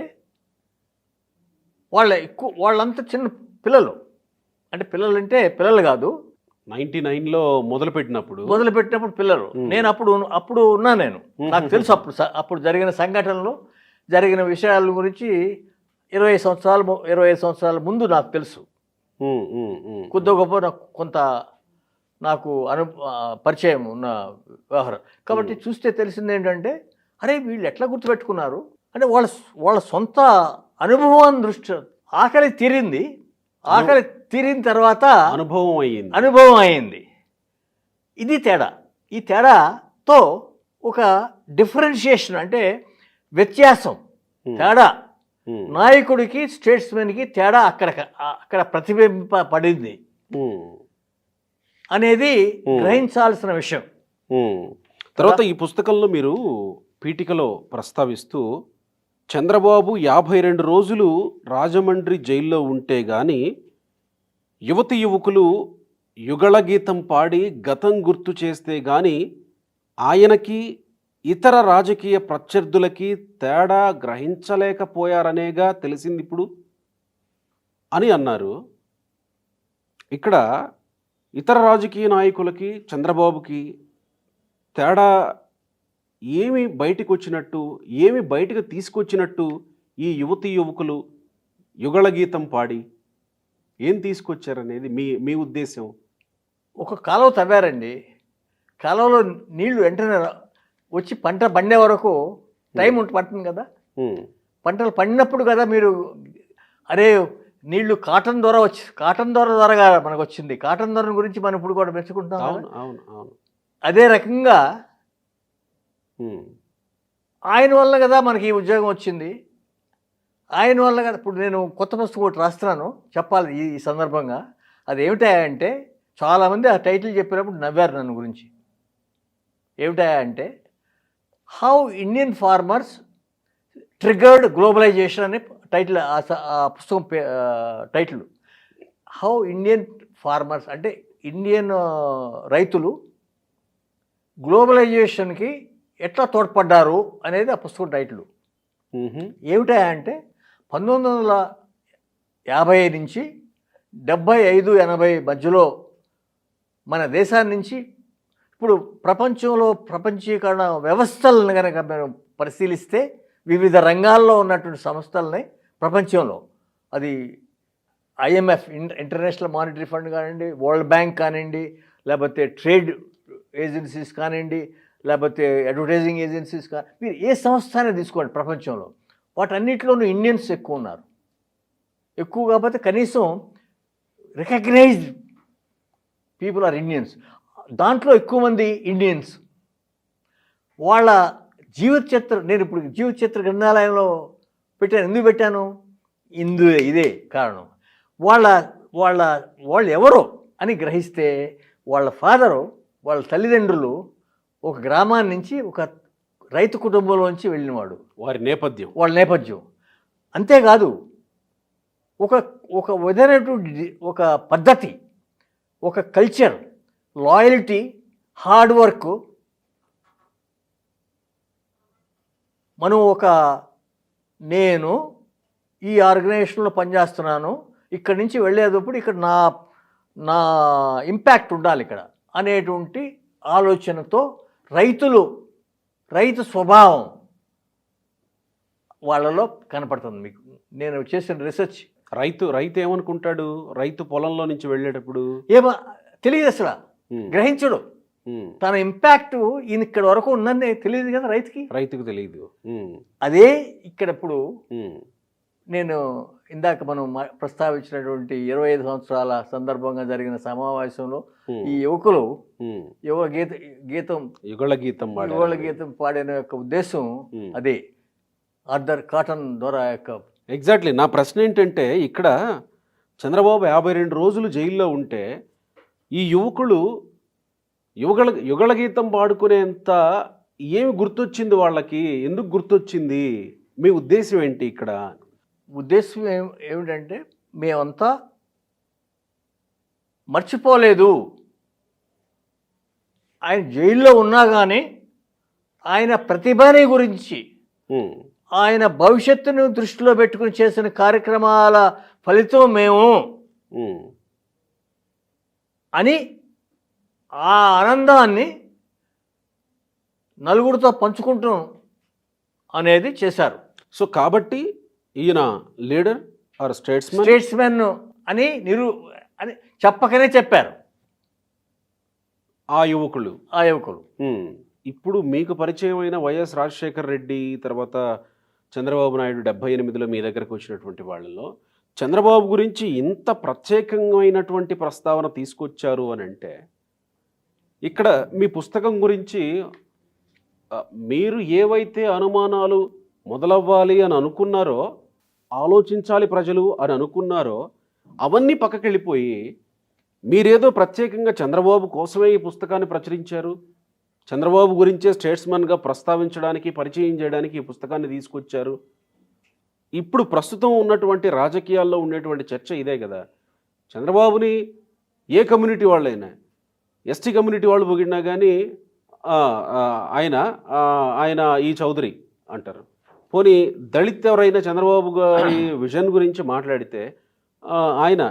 వాళ్ళంతా చిన్న పిల్లలు, అంటే పిల్లలు కాదు, 99లో మొదలుపెట్టినప్పుడు పిల్లలు. నేను అప్పుడు ఉన్నా, నాకు తెలుసు అప్పుడు జరిగిన సంఘటనలు, జరిగిన విషయాల గురించి 25 సంవత్సరాల ముందు నాకు తెలుసు. కొద్ది గొప్ప కొంత నాకు పరిచయం ఉన్న వ్యవహారం కాబట్టి చూస్తే తెలిసింది ఏంటంటే, అరే వీళ్ళు ఎట్లా గుర్తుపెట్టుకున్నారు అంటే వాళ్ళ సొంత అనుభవం దృష్టి ఆకలి తీరిన తర్వాత అనుభవం అయింది. ఇది తేడా. ఈ తేడాతో ఒక డిఫరెన్షియేషన్, అంటే వ్యత్యాసం, తేడా, నాయకుడికి స్టేట్స్మెన్కి తేడా అక్కడ ప్రతిబింబపడింది అనేది గ్రహించాల్సిన విషయం. తర్వాత ఈ పుస్తకంలో మీరు పీఠికలో ప్రస్తావిస్తూ, చంద్రబాబు 52 రోజులు రాజమండ్రి జైల్లో ఉంటే గాని యువకులు యుగళ గీతం పాడి గతం గుర్తు చేస్తే గాని ఆయనకి ఇతర రాజకీయ ప్రత్యర్థులకి తేడా గ్రహించలేకపోయారనేగా తెలిసింది ఇప్పుడు అని అన్నారు. ఇక్కడ ఇతర రాజకీయ నాయకులకి చంద్రబాబుకి తేడా ఏమి బయటకు వచ్చినట్టు, ఏమి బయటకు తీసుకొచ్చినట్టు ఈ యువకులు యుగళ గీతం పాడి ఏం తీసుకొచ్చారనేది మీ ఉద్దేశం? ఒక కాలువ తవ్వారండి, కాలువలో నీళ్లు వెంటనే వచ్చి పంట పండే వరకు టైం పడుతుంది కదా. పంటలు పండినప్పుడు కదా మీరు, అరే నీళ్లు కాటన్ ద్వారా మనకు వచ్చింది, కాటన్ ద్వారా గురించి మనం ఇప్పుడు కూడా మెచ్చుకుంటాం. అవును. అదే రకంగా ఆయన వల్ల కదా మనకి ఈ ఉద్యోగం వచ్చింది, ఆయన వల్ల కదా. ఇప్పుడు నేను కొత్త పుస్తకం ఒకటి రాస్తున్నాను, చెప్పాలి ఈ సందర్భంగా. అది ఏమిటాయంటే, చాలామంది ఆ టైటిల్ చెప్పినప్పుడు నవ్వారు నన్ను గురించి. ఏమిటాయంటే, how Indian farmers triggered globalisation అనే టైటిల్, ఆ పుస్తకం టైటిల్. హౌ ఇండియన్ ఫార్మర్స్ అంటే ఇండియన్ రైతులు గ్లోబలైజేషన్కి ఎట్లా తోడ్పడ్డారు అనేది ఆ పుస్తకం టైటిల్. ఏమిటాయంటే 1950 నుంచి 75-80 మధ్యలో మన దేశాన్ని నుంచి ఇప్పుడు ప్రపంచీకరణ వ్యవస్థలను కనుక మనం పరిశీలిస్తే, వివిధ రంగాల్లో ఉన్నటువంటి సంస్థలని ప్రపంచంలో, అది IMF ఇంటర్నేషనల్ మానిటరీ ఫండ్ కానివ్వండి, వరల్డ్ బ్యాంక్ కానివ్వండి, లేకపోతే ట్రేడ్ ఏజెన్సీస్ కానివ్వండి, లేకపోతే అడ్వర్టైజింగ్ ఏజెన్సీస్ మీరు ఏ సంస్థ అనేది తీసుకోండి ప్రపంచంలో, వాటన్నిటిలోనూ ఇండియన్స్ ఎక్కువ ఉన్నారు. ఎక్కువ కాకపోతే కనీసం రికగ్నైజ్డ్ పీపుల్ ఆర్ ఇండియన్స్. దాంట్లో ఎక్కువ మంది ఇండియన్స్. వాళ్ళ జీవిత చరిత్ర నేను ఇప్పుడు జీవిత చరిత్ర గ్రంథాలయంలో పెట్టాను. ఎందుకు పెట్టాను? ఇదే కారణం. వాళ్ళు ఎవరో అని గ్రహిస్తే, వాళ్ళ ఫాదరు, వాళ్ళ తల్లిదండ్రులు ఒక గ్రామాన్ని నుంచి, ఒక రైతు కుటుంబంలోంచి వెళ్ళినవాడు, వాళ్ళ నేపథ్యం. అంతేకాదు, ఒక విధమైనటువంటి ఒక పద్ధతి, ఒక కల్చర్, లాయల్టీ, హార్డ్ వర్క్. మనం నేను ఈ ఆర్గనైజేషన్లో పనిచేస్తున్నాను, ఇక్కడి నుంచి వెళ్ళేటప్పుడు ఇక్కడ నా ఇంపాక్ట్ ఉండాలి ఇక్కడ అనేటువంటి ఆలోచనతో రైతు స్వభావం వాళ్ళలో కనపడుతుంది. మీకు నేను చేసిన రీసెర్చ్. రైతు ఏమనుకుంటాడు? రైతు పొలంలో నుంచి వెళ్ళేటప్పుడు తెలియదు, అసలు గ్రహించడు. తన ఇంపాక్ట్ ఈయన ఇక్కడ వరకు ఉందని తెలియదు కదా రైతుకు తెలియదు. అదే ఇక్కడ ఇప్పుడు నేను ఇందాక మనం ప్రస్తావించినటువంటి 25 సంవత్సరాల సందర్భంగా జరిగిన సమావేశంలో ఈ యువకులు యుగళ గీతం పాడిన యొక్క ఉద్దేశం అదే, ఆర్థర్ కాటన్ ద్వారా యొక్క. ఎగ్జాక్ట్లీ. నా ప్రశ్న ఏంటంటే, ఇక్కడ చంద్రబాబు 52 రోజులు జైల్లో ఉంటే ఈ యువకులు యుగళ గీతం పాడుకునేంత ఏమి గుర్తొచ్చింది వాళ్ళకి? ఎందుకు గుర్తొచ్చింది? మీ ఉద్దేశం ఏంటి ఇక్కడ? ఉద్దేశం ఏమిటంటే, మేమంతా మర్చిపోలేదు. ఆయన జైల్లో ఉన్నా కానీ ఆయన ప్రతిభని గురించి, ఉమ్, ఆయన భవిష్యత్తును దృష్టిలో పెట్టుకుని చేసిన కార్యక్రమాల ఫలితం మేము ఉమ్, అని ఆ ఆనందాన్ని నలుగురితో పంచుకుంటాం అనేది చేశారు. సో కాబట్టి ఈయన లీడర్ ఆర్ స్టేట్స్మెన్. స్టేట్స్మెన్ అని అని చెప్పకనే చెప్పారు ఆ యువకులు. ఉమ్, ఇప్పుడు మీకు పరిచయమైన వైఎస్ రాజశేఖర్ రెడ్డి తర్వాత చంద్రబాబు నాయుడు 78లో మీ దగ్గరకు వచ్చినటువంటి వాళ్ళలో చంద్రబాబు గురించి ఇంత ప్రత్యేకమైనటువంటి ప్రస్తావన తీసుకొచ్చారు అని అంటే ఇక్కడ మీ పుస్తకం గురించి మీరు ఏవైతే అనుమానాలు మొదలవ్వాలి అని అనుకున్నారో, ఆలోచించాలి ప్రజలు అని అనుకున్నారో అవన్నీ పక్కకి వెళ్ళిపోయి మీరేదో ప్రత్యేకంగా చంద్రబాబు కోసమే ఈ పుస్తకాన్ని ప్రచురించారు, చంద్రబాబు గురించే స్టేట్స్మన్గా ప్రస్తావించడానికి పరిచయం చేయడానికి ఈ పుస్తకాన్ని తీసుకొచ్చారు. ఇప్పుడు ప్రస్తుతం ఉన్నటువంటి రాజకీయాల్లో ఉండేటువంటి చర్చ ఇదే కదా. చంద్రబాబుని ఏ కమ్యూనిటీ వాళ్ళైనా, ఎస్టీ కమ్యూనిటీ వాళ్ళు పొగిడినా కానీ ఆయన ఈ చౌదరి అంటారు. పోనీ దళిత్ ఎవరైనా చంద్రబాబు గారి విజన్ గురించి మాట్లాడితే ఆయన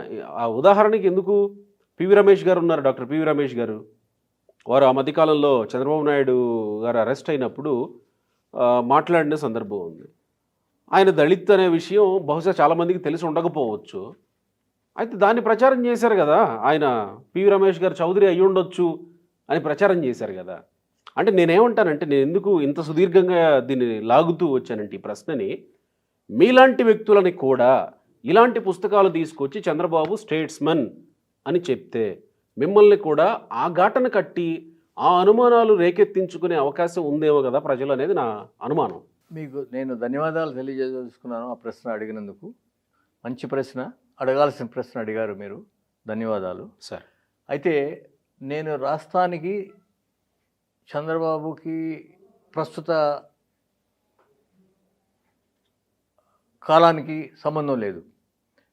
ఆ ఉదాహరణకి ఎందుకు పివి రమేష్ గారు ఉన్నారు, డాక్టర్ పివి రమేష్ గారు. వారు ఆ మధ్యకాలంలో చంద్రబాబు నాయుడు గారు అరెస్ట్ అయినప్పుడు మాట్లాడిన సందర్భం ఉంది. ఆయన దళిత్ అనే విషయం బహుశా చాలామందికి తెలిసి ఉండకపోవచ్చు. అయితే దాన్ని ప్రచారం చేశారు కదా, ఆయన పివి రమేష్ గారు చౌదరి అయ్యి ఉండొచ్చు అని ప్రచారం చేశారు కదా. అంటే నేనేమంటానంటే, నేను ఎందుకు ఇంత సుదీర్ఘంగా దీన్ని లాగుతూ వచ్చానంటే ఈ ప్రశ్నని, మీలాంటి వ్యక్తులని కూడా ఇలాంటి పుస్తకాలు తీసుకొచ్చి చంద్రబాబు స్టేట్స్మన్ అని చెప్తే మిమ్మల్ని కూడా ఆ ఘాటన కట్టి ఆ అనుమానాలు రేకెత్తించుకునే అవకాశం ఉందేమో కదా ప్రజలు అనేది నా అనుమానం. మీకు నేను ధన్యవాదాలు తెలియజేసుకున్నాను ఆ ప్రశ్న అడిగినందుకు. మంచి ప్రశ్న, అడగాల్సిన ప్రశ్న అడిగారు మీరు. ధన్యవాదాలు సార్. అయితే నేను రాష్ట్రానికి చంద్రబాబుకి ప్రస్తుత కాలానికి సంబంధం లేదు.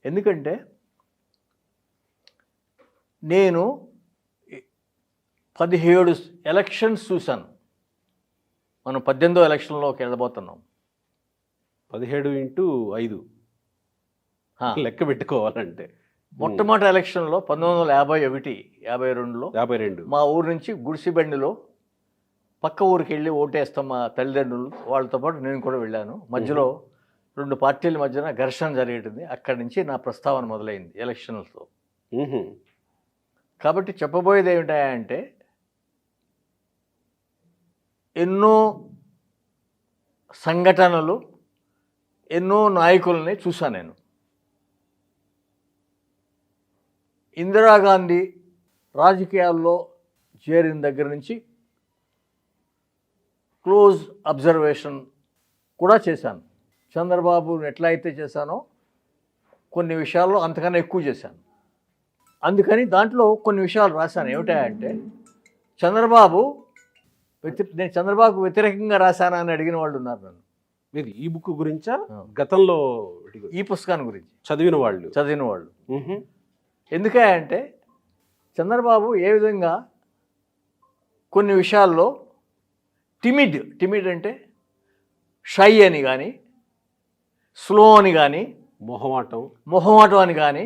ఎందుకంటే నేను 17 ఎలక్షన్స్ చూశాను. మనం 18వ ఎలక్షన్లోకి వెళ్ళబోతున్నాం. 17x5 లెక్క పెట్టుకోవాలంటే మొట్టమొదటి ఎలక్షన్లో 1951, 52లో 52 మా ఊరు నుంచి గుడిసిబండిలో పక్క ఊరికి వెళ్ళి ఓటేస్తాం మా తల్లిదండ్రులు, వాళ్ళతో పాటు నేను కూడా వెళ్ళాను. మధ్యలో 2 పార్టీల మధ్యన ఘర్షణ జరిగేది. అక్కడి నుంచి నా ప్రస్తావన మొదలైంది ఎలక్షన్లతో. కాబట్టి చెప్పబోయేది ఏమిటంటే, ఎన్నో సంఘటనలు, ఎన్నో నాయకుల్ని చూశాను నేను. ఇందిరాగాంధీ రాజకీయాల్లో చేరిన దగ్గర నుంచి క్లోజ్ అబ్జర్వేషన్ కూడా చేశాను. చంద్రబాబుని ఎట్లా అయితే చేశానో కొన్ని విషయాల్లో అంతకన్నా ఎక్కువ చేశాను. అందుకని దాంట్లో కొన్ని విషయాలు రాశాను. ఏమిటంటే, నేను చంద్రబాబు వ్యతిరేకంగా రాశానా అని అడిగిన వాళ్ళు ఉన్నారు నన్ను. మీరు ఈ బుక్ గురించా, గతంలో ఈ పుస్తకాన్ని గురించి చదివిన వాళ్ళు? ఎందుకంటే చంద్రబాబు ఏ విధంగా కొన్ని విషయాల్లో టిమిడ్ అంటే షై అని కానీ, స్లో అని కానీ, మొహమాటం అని కానీ,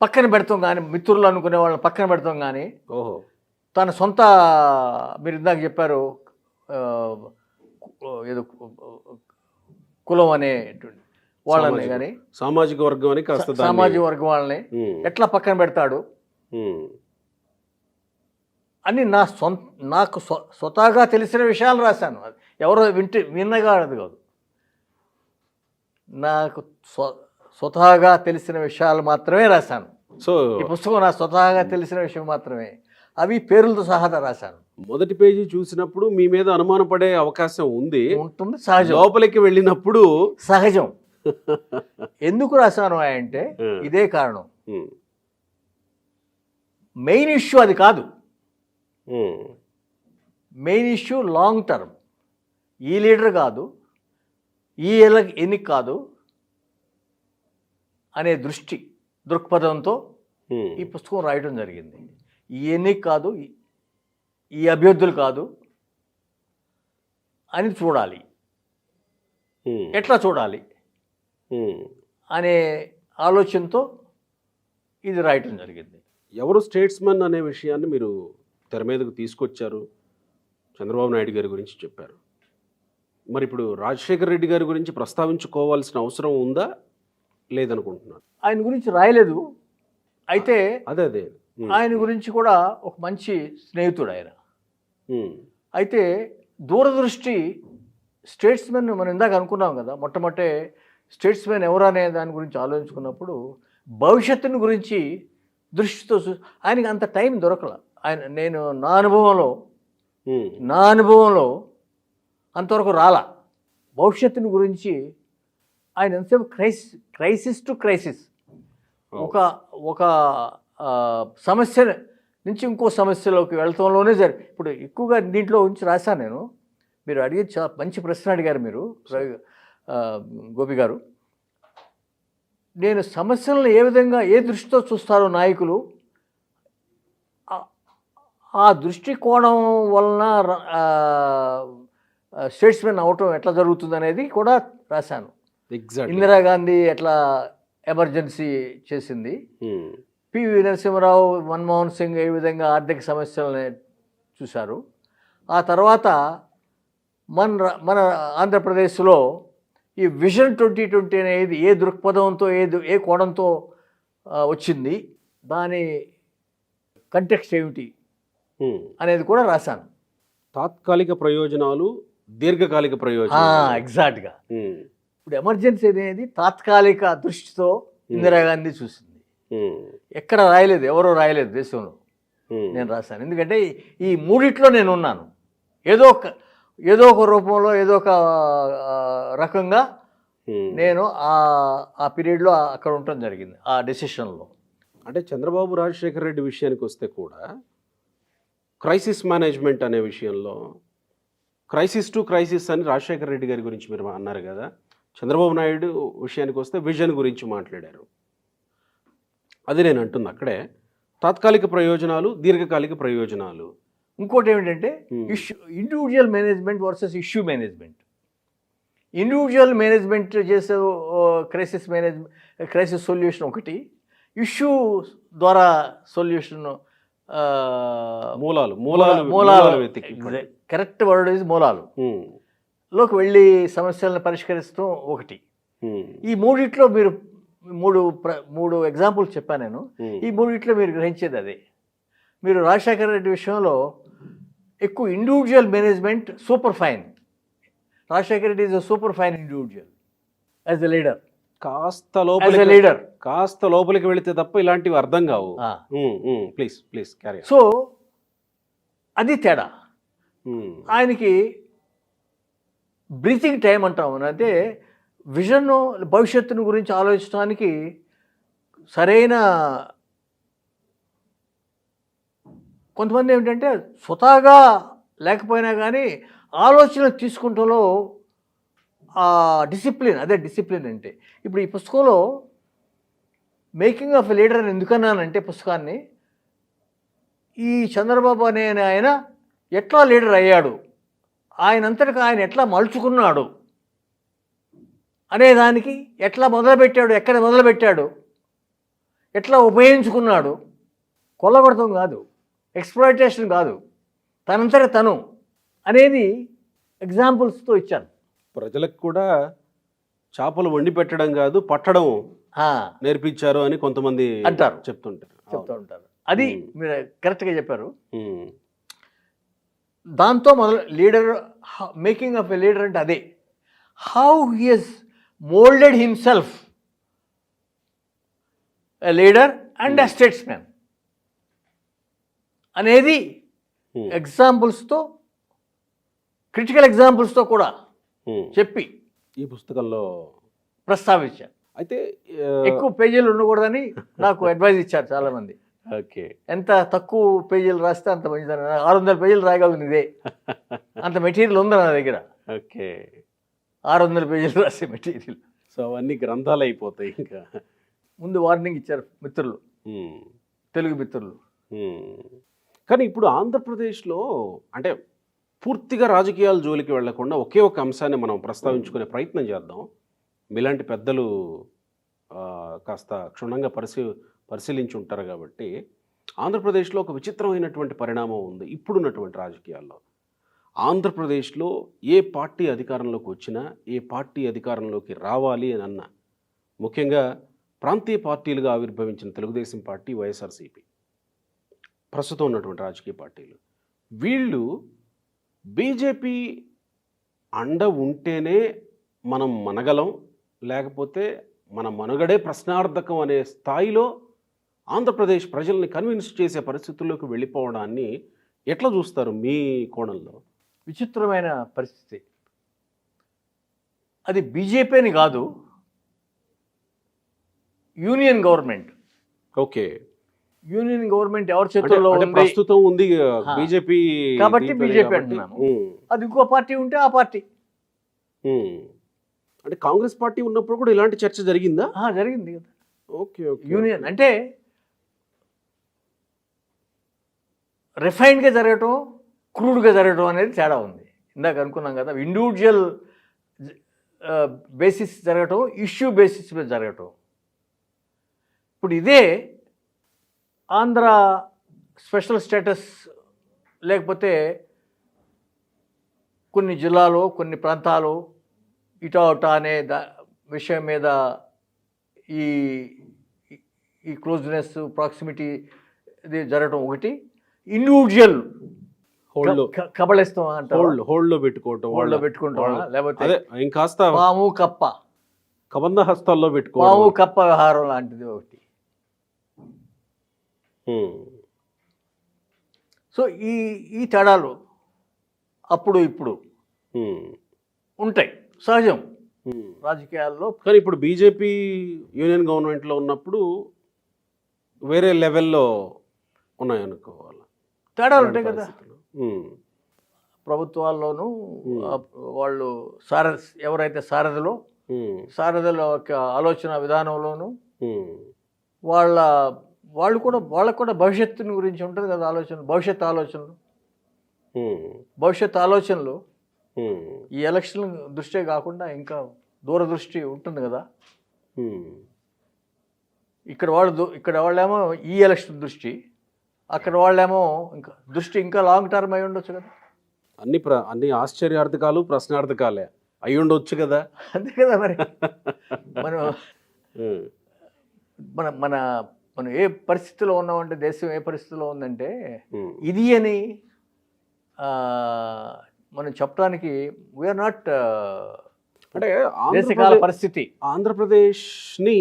పక్కన పెడతాం కానీ, మిత్రులు అనుకునే వాళ్ళని పక్కన పెడతాం కానీ, తన సొంత, మీరు ఇందాక చెప్పారు ఏదో కులం అనేటువంటి వాళ్ళని కానీ, సామాజిక వర్గం వాళ్ళని ఎట్లా పక్కన పెడతాడు అని నాకు స్వతహాగా తెలిసిన విషయాలు రాశాను. ఎవరో విన్నగాడదు కాదు, నాకు స్వతహాగా తెలిసిన విషయాలు మాత్రమే రాశాను. సో ఈ పుస్తకం నా స్వతహాగా తెలిసిన విషయం మాత్రమే. అవి పేర్లతో సహా రాశాను. మొదటి పేజీ చూసినప్పుడు మీ మీద అనుమానం పడే అవకాశం ఉంటుంది, సహజం. లోపలికి వెళ్ళినప్పుడు సహజం. ఎందుకు రాశాను అంటే ఇదే కారణం. మెయిన్ ఇష్యూ అది కాదు. Main issue long term. ఈ లీడర్ కాదు, ఈ ఎన్నిక కాదు అనే దృక్పథంతో ఈ పుస్తకం రాయడం జరిగింది. ఈ ఎన్నిక కాదు, ఈ అభ్యర్థులు కాదు, అని చూడాలి, ఉమ్, ఎట్లా చూడాలి ఉమ్. అనే ఆలోచనతో ఇది రాయటం జరిగింది. ఎవరు స్టేట్స్మన్ అనే విషయాన్ని మీరు తెర మీదకు తీసుకొచ్చారు, చంద్రబాబు నాయుడు గారి గురించి చెప్పారు. మరి ఇప్పుడు రాజశేఖర్ రెడ్డి గారి గురించి ప్రస్తావించుకోవాల్సిన అవసరం ఉందా లేదనుకుంటున్నాను. ఆయన గురించి రాయలేదు, అయితే అదే అదే. ఉమ్, ఆయన గురించి కూడా ఒక మంచి స్నేహితుడు ఆయన. ఉమ్, అయితే దూరదృష్టి స్టేట్స్మెన్ మనం ఇందాక అనుకున్నాం కదా, మొట్టమొదటి స్టేట్స్మెన్ ఎవరు అనే దాని గురించి ఆలోచించుకున్నప్పుడు భవిష్యత్తుని గురించి దృష్టితో ఆయనకి అంత టైం దొరకల. నేను నా అనుభవంలో అంతవరకు రాలా. భవిష్యత్తుని గురించి ఆయన ఎంతసేపు క్రైసిస్ టు క్రైసిస్, ఒక సమస్య నుంచి ఇంకో సమస్యలోకి వెళ్తంలోనే ఇప్పుడు ఎక్కువగా దీంట్లో ఉంచి రాశాను నేను. మీరు అడిగే మంచి ప్రశ్న అడిగారు మీరు గోపి గారు. నేను సమస్యలను ఏ విధంగా ఏ దృష్టితో చూస్తారో నాయకులు, ఆ దృష్టికోణం వలన స్టేట్స్మెన్ అవటం ఎట్లా జరుగుతుంది అనేది కూడా రాశాను. ఇందిరాగాంధీ ఎట్లా ఎమర్జెన్సీ చేసింది, పివి నరసింహరావు, మన్మోహన్ సింగ్ ఏ విధంగా ఆర్థిక సమస్యలని చూశారు, ఆ తర్వాత మన ఆంధ్రప్రదేశ్లో ఈ విజన్ 2020 అనేది ఏ దృక్పథంతో ఏ కోణంతో వచ్చింది, దాని కంటెక్స్ట్ ఏమిటి అనేది కూడా రాశాను. తాత్కాలిక ప్రయోజనాలు, దీర్ఘకాలిక ప్రయోజనాలు. ఎగ్జాక్ట్గా. ఇప్పుడు ఎమర్జెన్సీ అనేది తాత్కాలిక దృష్టితో ఇందిరాగాంధీ చూసింది. ఎక్కడ రాయలేదు, ఎవరో రాయలేదు దేశంలో, నేను రాశాను. ఎందుకంటే ఈ మూడిట్లో నేను ఉన్నాను. ఏదో ఒక రూపంలో, ఏదో ఒక రకంగా నేను ఆ పీరియడ్లో అక్కడ ఉండటం జరిగింది, ఆ డెసిషన్లో. అంటే చంద్రబాబు రాజశేఖర్ రెడ్డి విషయానికి వస్తే కూడా క్రైసిస్ మేనేజ్మెంట్ అనే విషయంలో క్రైసిస్ టు క్రైసిస్ అని రాజశేఖర్ రెడ్డి గారి గురించి మీరు అన్నారు కదా. చంద్రబాబు నాయుడు విషయానికి వస్తే విజన్ గురించి మాట్లాడారు. అది నేను అంటుంది అక్కడే తాత్కాలిక ప్రయోజనాలు, దీర్ఘకాలిక ప్రయోజనాలు. ఇంకోటి ఏమిటంటే individual management versus issue management. Individual management చేసే క్రైసిస్ సొల్యూషన్ ఒకటి, ఇష్యూ ద్వారా సొల్యూషన్ మూలాలు కరెక్ట్ వర్డ్ ఇస్ మూలాలు లోకి వెళ్ళి సమస్యలను పరిష్కరిస్తాం ఒకటి. ఈ మూడిట్లో మీరు మూడు ఎగ్జాంపుల్స్ చెప్పాను నేను. ఈ మూడిట్లో మీరు గ్రహించేది అదే. మీరు రాజశేఖర రెడ్డి విషయంలో ఎక్కువ individual management super fine. Rajasekhara Reddy is a super fine individual as a leader. కాస్త లోపలికి వెళితే తప్ప ఇలాంటివి అర్థం కావు. Please carry. సో అది తేడా. ఆయనకి బ్రీతింగ్ టైం అంటాం. అంటే విజన్, భవిష్యత్తును గురించి ఆలోచించడానికి సరైన, కొంతమంది ఏమిటంటే స్వతహాగా లేకపోయినా కానీ ఆలోచన తీసుకుంటలో డిసిప్లిన్, అదే డిసిప్లిన్ అంటే. ఇప్పుడు ఈ పుస్తకంలో మేకింగ్ ఆఫ్ ఎ లీడర్ అని ఎందుకన్నానంటే, పుస్తకాన్ని ఈ చంద్రబాబు అనే ఆయన ఎట్లా లీడర్ అయ్యాడు, ఆయనంతటికి ఆయన ఎట్లా మలుచుకున్నాడు అనేదానికి, ఎట్లా మొదలుపెట్టాడు, ఎక్కడ మొదలుపెట్టాడు, ఎట్లా ఉపయోగించుకున్నాడు, కొల్లగొడతాం కాదు, ఎక్స్‌ప్లాయిటేషన్ కాదు, తనంతట తను అనేది ఎగ్జాంపుల్స్తో ఇచ్చాను. ప్రజలకు కూడా చేపలు వండి పెట్టడం కాదు, పట్టడం నేర్పించారు అని కొంతమంది అంటారు, చెప్తూ ఉంటారు. అది మీరు కరెక్ట్గా చెప్పారు. దాంతో మొదలు leader, making of a leader అంటే అదే. How he has moulded himself a leader and a statesmen అనేది ఎగ్జాంపుల్స్తో, క్రిటికల్ ఎగ్జాంపుల్స్తో కూడా చెప్పి ఈ పుస్తకంలో ప్రస్తావించాను. అయితే ఎక్కువ పేజీలు ఉండకూడదని నాకు అడ్వైజ్ ఇచ్చారు చాలామంది. ఓకే, ఎంత తక్కువ పేజీలు రాస్తే అంత మంచిదని. 600 పేజీలు రాయగలను, ఇదే అంత మెటీరియల్ ఉంది నా దగ్గర. ఓకే, 600 పేజీలు రాసే మెటీరియల్. సో అవన్నీ గ్రంథాలు అయిపోతాయి. ఇంకా ముందు వార్నింగ్ ఇచ్చారు మిత్రులు, తెలుగు మిత్రులు. కానీ ఇప్పుడు ఆంధ్రప్రదేశ్లో అంటే పూర్తిగా రాజకీయాల జోలికి వెళ్లకుండా ఒకే ఒక అంశాన్ని మనం ప్రస్తావించుకునే ప్రయత్నం చేద్దాం. మీలాంటి పెద్దలు కాస్త క్షుణ్ణంగా పరిశీలించి ఉంటారు కాబట్టి, ఆంధ్రప్రదేశ్లో ఒక విచిత్రమైనటువంటి పరిణామం ఉంది ఇప్పుడున్నటువంటి రాజకీయాల్లో. ఆంధ్రప్రదేశ్లో ఏ పార్టీ అధికారంలోకి వచ్చినా, ఏ పార్టీ అధికారంలోకి రావాలి అని అన్నా, ముఖ్యంగా ప్రాంతీయ పార్టీలుగా ఆవిర్భవించిన తెలుగుదేశం పార్టీ, వైఎస్ఆర్సీపీ, ప్రస్తుతం ఉన్నటువంటి రాజకీయ పార్టీలు, వీళ్ళు బీజేపీ అండ ఉంటేనే మనం మనగలం, లేకపోతే మన మనుగడే ప్రశ్నార్థకం అనే స్థాయిలో ఆంధ్రప్రదేశ్ ప్రజల్ని కన్విన్స్ చేసే పరిస్థితుల్లోకి వెళ్ళిపోవడాన్ని ఎట్లా చూస్తారు మీ కోణంలో? విచిత్రమైన పరిస్థితి. అది బీజేపీ అని కాదు, union government. Okay, union government ఎవరి చేతుల్లో అంటే ఉంది? ప్రస్తుతం ఉంది బీజేపీ కాబట్టి దీంట్లోనే బీజేపీ కాబట్టి. అంటున్నాను. అది ఇంకో పార్టీ ఉంటే ఆ పార్టీ. అంటే కాంగ్రెస్ పార్టీ ఉన్నప్పుడు కూడా ఇలాంటి చర్చ జరిగిందా? జరిగింది కదా. Okay okay. యూనియన్ అంటే రిఫైన్డ్గా జరగటం, క్రూడ్గా జరగటం అనేది తేడా ఉంది. ఇందాక అనుకున్నాం కదా, ఇండివిజువల్ బేసిస్ జరగటం, ఇష్యూ బేసిస్ మీద జరగటం. ఇప్పుడు ఇదే ఆంధ్ర స్పెషల్ స్టేటస్ లేకపోతే కొన్ని జిల్లాలో కొన్ని ప్రాంతాలు ఇటా అటా అనే విషయం మీద ఈ ఈ క్లోజ్నెస్, ప్రాక్సిమిటీ ఇది జరగటం ఒకటి. ఇండివిజువల్ కబళిస్తాం అంటారు, హోల్డ్లో పెట్టుకోవటం, హోల్డ్లో పెట్టుకుంటాం, లేకపోతే ఇంకాస్త పాము కప్ప, కబంధ హస్తాల్లో పాము పెట్టుకోవడం. కప్ప వ్యవహారం లాంటిది ఒకటి. సో ఈ తేడాలు అప్పుడు ఇప్పుడు ఉంటాయి, సహజం రాజకీయాల్లో. కానీ ఇప్పుడు బీజేపీ యూనియన్ గవర్నమెంట్లో ఉన్నప్పుడు వేరే లెవెల్లో ఉన్నాయనుకోవాలి, తేడాలు ఉంటాయి కదా. ప్రభుత్వాల్లోనూ వాళ్ళు ఎవరైతే సారథుల యొక్క ఆలోచన విధానంలోనూ వాళ్ళకు కూడా భవిష్యత్తుని గురించి ఉంటుంది కదా ఆలోచన, భవిష్యత్ ఆలోచనలు ఈ ఎలక్షన్ దృష్టే కాకుండా ఇంకా దూరదృష్టి ఉంటుంది కదా. ఇక్కడ వాళ్ళేమో ఈ ఎలక్షన్ దృష్టి, అక్కడ వాళ్ళేమో ఇంకా లాంగ్ టర్మ్ అయి ఉండొచ్చు కదా. అన్ని ఆశ్చర్యార్థకాలు ప్రశ్నార్థకాలే అయి ఉండొచ్చు కదా. అంతే కదా మరి. మనం ఏ పరిస్థితిలో ఉన్నామంటే, దేశం ఏ పరిస్థితిలో ఉందంటే ఇది అని మనం చెప్పడానికి వీఆర్ నాట్, అంటే దేశకాల పరిస్థితి. ఆంధ్రప్రదేశ్ని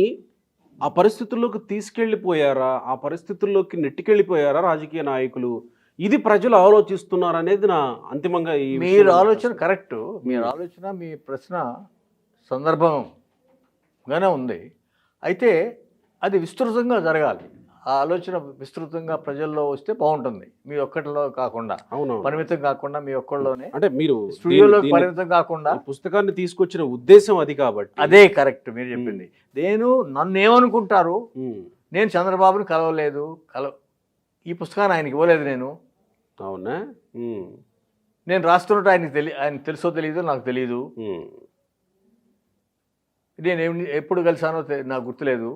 ఆ పరిస్థితుల్లోకి తీసుకెళ్ళిపోయారా, ఆ పరిస్థితుల్లోకి నెట్టికెళ్ళిపోయారా రాజకీయ నాయకులు? ఇది ప్రజలు ఆలోచిస్తున్నారు అనేది నా అంతిమంగా మీరు ఆలోచన కరెక్ట్. మీరు ఆలోచన, మీ ప్రశ్న సందర్భంగానే ఉంది. అయితే అది విస్తృతంగా జరగాలి. ఆ ఆలోచన విస్తృతంగా ప్రజల్లో వస్తే బాగుంటుంది. మీ ఒక్కటిలో కాకుండా, పరిమితం కాకుండా, మీ ఒక్కళ్ళలోనే, అంటే మీరు స్టూడియోలో పరిమితం కాకుండా. పుస్తకాన్ని తీసుకొచ్చిన ఉద్దేశం అది కాబట్టి. అదే కరెక్ట్ మీరు చెప్పింది. నన్ను ఏమనుకుంటారు, నేను చంద్రబాబుని కలవలేదు, ఈ పుస్తకాన్ని ఆయనకి ఇవ్వలేదు నేను. అవునా? నేను రాస్తున్నట్టు ఆయన తెలుసో తెలియదో నాకు తెలియదు. నేను ఎప్పుడు కలిసానో నాకు గుర్తులేదు.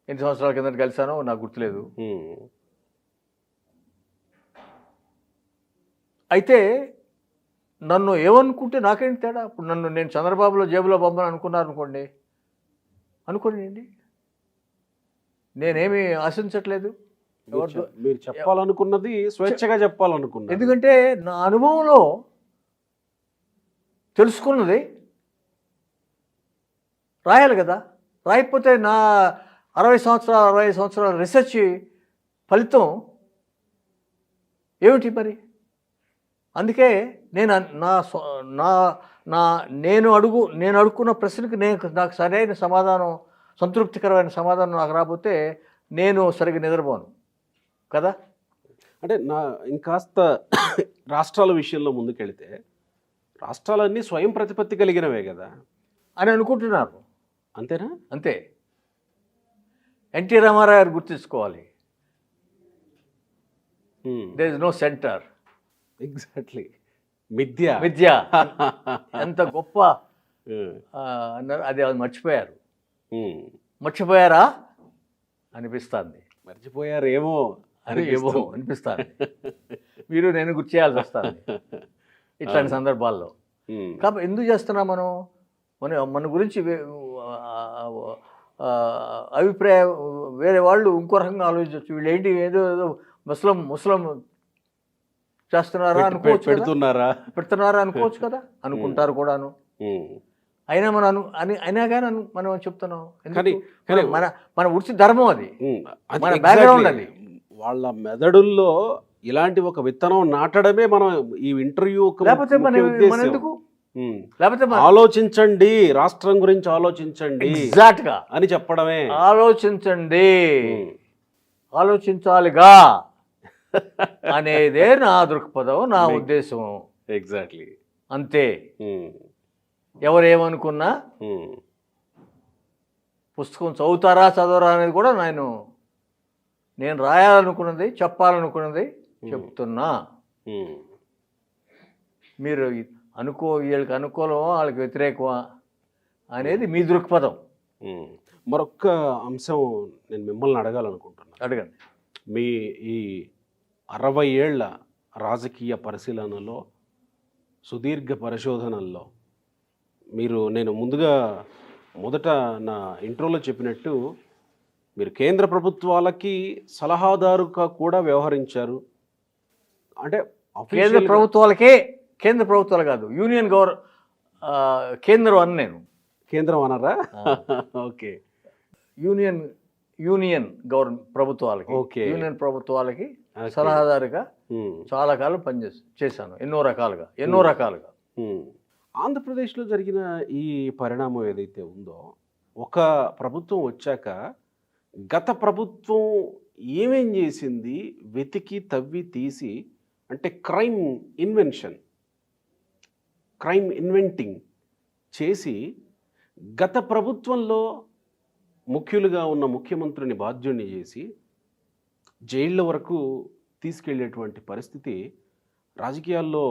ఎన్ని సంవత్సరాల కిందట కలిసానో నాకు గుర్తులేదు. అయితే నన్ను ఏమనుకుంటే నాకేంటి తేడా? ఇప్పుడు నేను చంద్రబాబులో జేబులో బొమ్మను అనుకోండి, నేనేమి ఆశించట్లేదు. మీరు చెప్పాలనుకున్నది స్వేచ్ఛగా చెప్పాలనుకున్నది. ఎందుకంటే నా అనుభవంలో తెలుసుకున్నది రాయాలి కదా. రాయకపోతే నా 60 సంవత్సరాల రీసెర్చ్ ఫలితం ఏమిటి మరి? అందుకే నేను అడుగుకున్న ప్రశ్నకి నాకు సరైన సమాధానం, సంతృప్తికరమైన సమాధానం నాకు రాకపోతే నేను సరిగ్గా నిద్రపోను కదా. అంటే ఇంకాస్త రాష్ట్రాల విషయంలో ముందుకెళితే, రాష్ట్రాలన్నీ స్వయం ప్రతిపత్తి కలిగినవే కదా అని అనుకుంటున్నారు. అంతేనా? అంతే. ఎన్టీ రామారావు గారు గుర్తుంచుకోవాలి, there is no centre. Exactly. మిథ్య. విద్య ఎంత గొప్ప అన్నారు. అది మర్చిపోయారు. మర్చిపోయారా అనిపిస్తుంది. మర్చిపోయారేమో అని ఏమో అనిపిస్తుంది. మీరు నేను గుర్తు చేయాల్సి వస్తుంది ఇట్లాంటి సందర్భాల్లో. కాబట్టి ఎందుకు చేస్తున్నాం మనం? మన గురించి అభిప్రాయం వేరే వాళ్ళు ఇంకో రకంగా ఆలోచించవచ్చు. వీళ్ళు ఏంటి ఏదో ఏదో ముస్లిం చేస్తున్నారా అనుకోవచ్చు, పెడుతున్నారా అనుకోవచ్చు కదా, అనుకుంటారు కూడాను. అయినా అయినా కానీ మనం చెప్తున్నాం. మన వృత్తి ధర్మం అది, మన బ్యాక్గ్రౌండ్ అది. వాళ్ళ మెదడుల్లో ఇలాంటి ఒక విత్తనం నాటడమే మనం ఈ ఇంటర్వ్యూ. లేకపోతే మన ఎందుకు? లేకపోతే ఆలోచించండి, రాష్ట్రం గురించి ఆలోచించండి ఎగ్జాక్ట్ గా అని చెప్పడమే. ఆలోచించండి, ఆలోచించాలిగా అనేదే నా దృక్పథం, నా ఉద్దేశం. ఎగ్జాక్ట్లీ అంతే. ఎవరేమనుకున్నా పుస్తకం చదువుతారా చదవరా అనేది కూడా నేను రాయాలనుకున్నది, చెప్పాలనుకున్నది చెప్తున్నా. మీరు వీళ్ళకి అనుకూలమో వాళ్ళకి వ్యతిరేకమా అనేది మీ దృక్పథం. మరొక్క అంశం నేను మిమ్మల్ని అడగాలనుకుంటున్నాను. అడగండి. మీ ఈ 60 ఏళ్ల రాజకీయ పరిశీలనలో, సుదీర్ఘ పరిశోధనల్లో నేను మొదట నా ఇంట్రోలో చెప్పినట్టు మీరు కేంద్ర ప్రభుత్వాలకి సలహాదారుగా కూడా వ్యవహరించారు. అంటే కేంద్ర ప్రభుత్వాలు కాదు, యూనియన్ కేంద్రం అని నేను. కేంద్రం అనరా? ఓకే. యూనియన్ ప్రభుత్వాలకి, యూనియన్ ప్రభుత్వాలకి సలహాదారుగా చాలా కాలం చేశాను, ఎన్నో రకాలుగా. ఆంధ్రప్రదేశ్లో జరిగిన ఈ పరిణామం ఏదైతే ఉందో, ఒక ప్రభుత్వం వచ్చాక గత ప్రభుత్వం ఏమేం చేసింది వెతికి తవ్వి తీసి, అంటే క్రైమ్ ఇన్వెంటింగ్ చేసి గత ప్రభుత్వంలో ముఖ్యులుగా ఉన్న ముఖ్యమంత్రిని బాధ్యుడిని చేసి జైళ్ళ వరకు తీసుకెళ్లేటువంటి పరిస్థితి రాజకీయాల్లో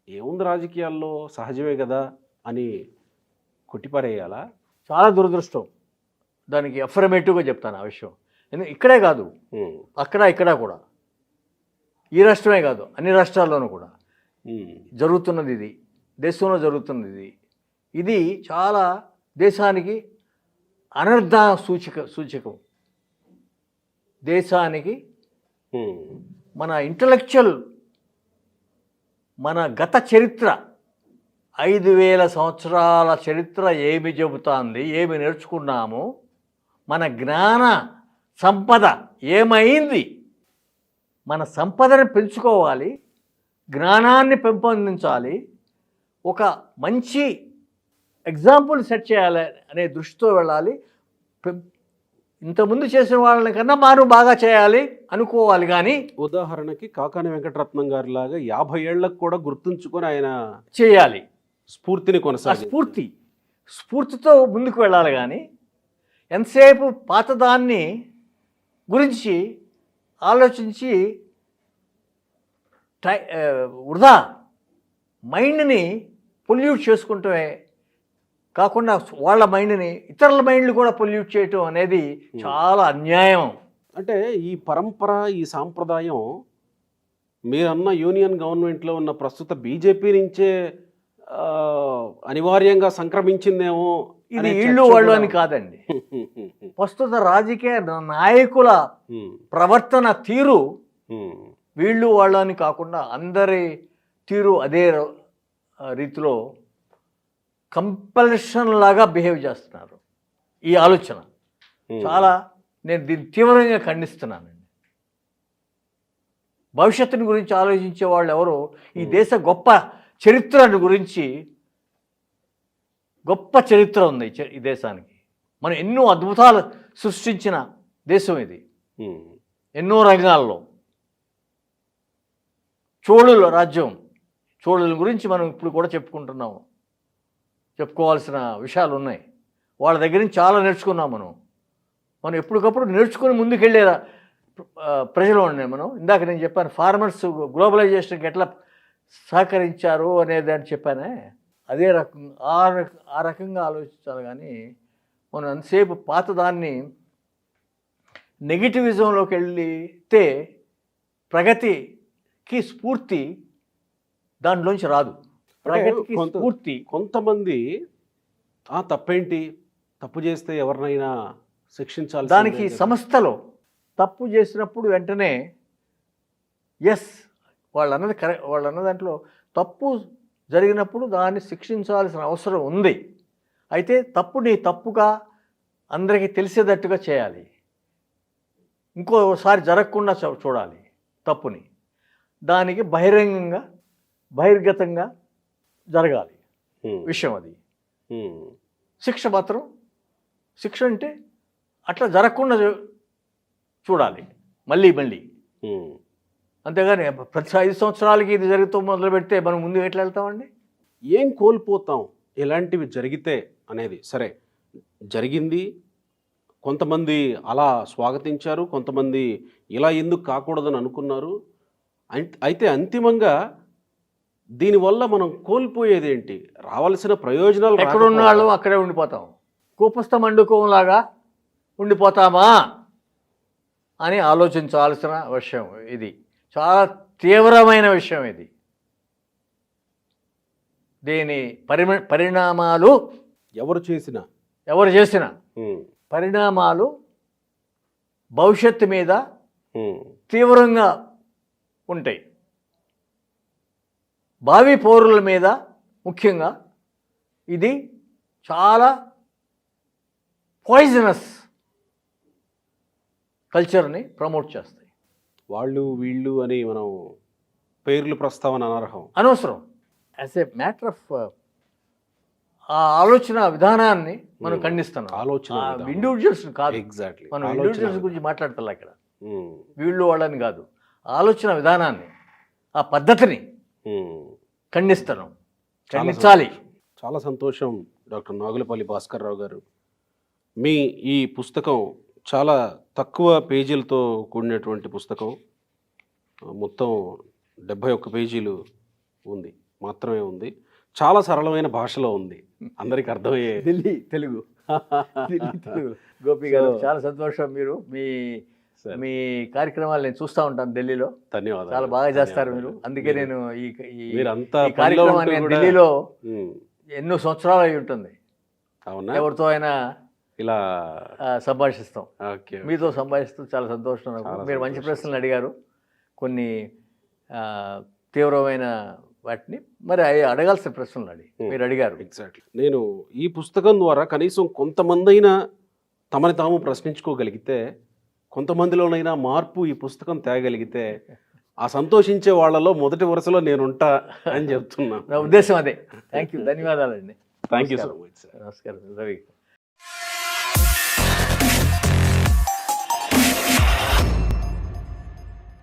ఏముంది? రాజకీయాల్లో సహజమే కదా అని కొట్టిపారేయాలా? చాలా దురదృష్టం. దానికి అఫర్మేటివ్గా చెప్తాను ఆ విషయం. ఇక్కడే కాదు, ఇక్కడ కూడా, ఈ రాష్ట్రమే కాదు అన్ని రాష్ట్రాల్లోనూ కూడా జరుగుతున్నది ఇది, దేశంలో జరుగుతున్నది ఇది చాలా దేశానికి అనర్థ సూచకం. దేశానికి మన ఇంటలెక్చువల్, మన గత చరిత్ర 5000 సంవత్సరాల చరిత్ర ఏమి చెబుతోంది, ఏమి నేర్చుకున్నాము, మన జ్ఞాన సంపద ఏమైంది. మన సంపదను పెంచుకోవాలి, జ్ఞానాన్ని పెంపొందించాలి, ఒక మంచి ఎగ్జాంపుల్ సెట్ చేయాలి అనే దృష్టితో వెళ్ళాలి. ఇంతకుముందు చేసిన వాళ్ళని కన్నా మారు బాగా చేయాలి అనుకోవాలి. కానీ ఉదాహరణకి కాకాని వెంకటరత్నం గారి లాగా 50 ఏళ్లకు కూడా గుర్తుంచుకొని ఆయన చేయాలి, స్ఫూర్తిని స్ఫూర్తితో ముందుకు వెళ్ళాలి. కానీ ఎంతసేపు పాతదాన్ని గురించి ఆలోచించి వృధా మైండ్ని పొల్యూట్ చేసుకుంటే కాకుండా వాళ్ళ మైండ్ని, ఇతరుల మైండ్లు కూడా పొల్యూట్ చేయటం అనేది చాలా అన్యాయం. అంటే ఈ పరంపర, ఈ సాంప్రదాయం మీరన్న యూనియన్ గవర్నమెంట్లో ఉన్న ప్రస్తుత బీజేపీ నుంచే అనివార్యంగా సంక్రమించిందేమో. ఇది ఇళ్ళు వాళ్ళు అని కాదండి. ప్రస్తుత రాజకీయ నాయకుల ప్రవర్తన తీరు వీళ్ళు వాళ్ళు అని కాకుండా అందరి తీరు అదే రీతిలో కంపల్షన్ లాగా బిహేవ్ చేస్తున్నారు. ఈ ఆలోచన చాలా, నేను దీన్ని తీవ్రంగా ఖండిస్తున్నానండి. భవిష్యత్తుని గురించి ఆలోచించే వాళ్ళు ఎవరు? ఈ దేశ గొప్ప చరిత్రను గురించి, గొప్ప చరిత్ర ఉంది ఈ దేశానికి. మనం ఎన్నో అద్భుతాలు సృష్టించిన దేశం ఇది, ఎన్నో రంగాల్లో. చోళుల రాజ్యం, చోళుల గురించి మనం ఇప్పుడు కూడా చెప్పుకుంటున్నాము, చెప్పుకోవాల్సిన విషయాలు ఉన్నాయి. వాళ్ళ దగ్గర నుంచి చాలా నేర్చుకున్నాం. మనం ఎప్పటికప్పుడు నేర్చుకుని ముందుకెళ్ళేలా ప్రజలు ఉన్నాయి. ఇందాక నేను చెప్పాను, ఫార్మర్స్ గ్లోబలైజేషన్కి ఎట్లా సహకరించారు అనేది అని చెప్పానే, అదే రకం ఆ రకంగా ఆలోచించాలి. కానీ మనం ఎంతసేపు పాతదాన్ని నెగిటివిజంలోకి వెళ్తే ప్రగతికి స్ఫూర్తి దాంట్లోంచి రాదు. ప్రగతికి స్ఫూర్తి కొంతమంది తప్పేంటి, తప్పు చేస్తే ఎవరినైనా శిక్షించాలి, దానికి సంస్థలో తప్పు చేసినప్పుడు వెంటనే ఎస్ వాళ్ళు అన్న దాంట్లో తప్పు జరిగినప్పుడు దాన్ని శిక్షించాల్సిన అవసరం ఉంది. అయితే తప్పుని తప్పుగా అందరికీ తెలిసేటట్టుగా చేయాలి, ఇంకోసారి జరగకుండా చూడాలి తప్పుని. దానికి బహిర్గతంగా జరగాలి విషయం అది. శిక్ష మాత్రం శిక్ష అంటే అట్లా జరగకుండా చూడాలి మళ్ళీ. అంతేగాని ప్రతి 5 సంవత్సరాలకి ఇది జరుగుతూ మొదలు పెడితే మనం ముందు ఎట్లా వెళ్తామండి? ఏం కోల్పోతాం ఇలాంటివి జరిగితే అనేది? సరే, జరిగింది, కొంతమంది అలా స్వాగతించారు, కొంతమంది ఇలా ఎందుకు కాకూడదని అనుకున్నారు. అయితే అంతిమంగా దీనివల్ల మనం కోల్పోయేది ఏంటి? రావాల్సిన ప్రయోజనాలు ఎక్కడున్న వాళ్ళు అక్కడే ఉండిపోతాం, కూపస్థ మండుకోలాగా ఉండిపోతామా అని ఆలోచించాల్సిన విషయం ఇది. చాలా తీవ్రమైన విషయం ఇది. దీని పరిణామాలు ఎవరు చేసిన పరిణామాలు భవిష్యత్తు మీద తీవ్రంగా ఉంటాయి. భావి పౌరుల మీద ముఖ్యంగా ఇది చాలా పాయిజనస్ కల్చర్ని ప్రమోట్ చేస్తాయి. వాళ్ళు వీళ్ళు అని మనం పేర్లు ప్రస్తావన అనవసరం. యాజ్ ఏ మ్యాటర్ ఆఫ్ ఆ ఆలోచన విధానాన్ని మనం ఖండిస్తున్నాం. ఇండివిజువల్స్ కాదు, ఎగ్జాక్ట్లీ మనం ఇండివిజువల్స్ గురించి మాట్లాడతాం ఇక్కడ, వీళ్ళు వాళ్ళని కాదు. ఆలోచన విధానాన్ని, ఆ పద్ధతిని ఖండించాలి. చాలా సంతోషం డాక్టర్ నాగులపల్లి భాస్కర్ రావు గారు. మీ ఈ పుస్తకం చాలా తక్కువ పేజీలతో కూడినటువంటి పుస్తకం, మొత్తం 71 పేజీలు మాత్రమే ఉంది. చాలా సరళమైన భాషలో ఉంది, అందరికి అర్థమయ్యే తెలుగు. గోపి గారు, చాలా సంతోషం. మీరు మీ కార్యక్రమాలు నేను చూస్తూ ఉంటాను ఢిల్లీలో. ధన్యవాదాలు. చాలా బాగా చేస్తారు మీరు. అందుకే నేను ఈ కార్యక్రమాన్ని ఢిల్లీలో ఎన్నో సంవత్సరాలు అయి ఉంటుంది. అవునా? ఎవరితో అయినా ఇలా సంభాషిస్తాం. మీతో సంభాషిస్తూ చాలా సంతోషం. మీరు మంచి ప్రశ్నలు అడిగారు, కొన్ని తీవ్రమైన వాటిని మరి అడగాల్సిన ప్రశ్నలు మీరు అడిగారు. ఎగ్జాక్ట్లీ. నేను ఈ పుస్తకం ద్వారా కనీసం కొంతమంది అయినా తమని తాము ప్రశ్నించుకోగలిగితే, కొంతమందిలోనైనా మార్పు ఈ పుస్తకం తేగలిగితే, ఆ సంతోషించే వాళ్ళలో మొదటి వరుసలో నేనుంటా అని చెప్తున్నా. నా ఉద్దేశం అదే. థ్యాంక్ యూ, ధన్యవాదాలండి. Thank you so much. నమస్కారం రవి.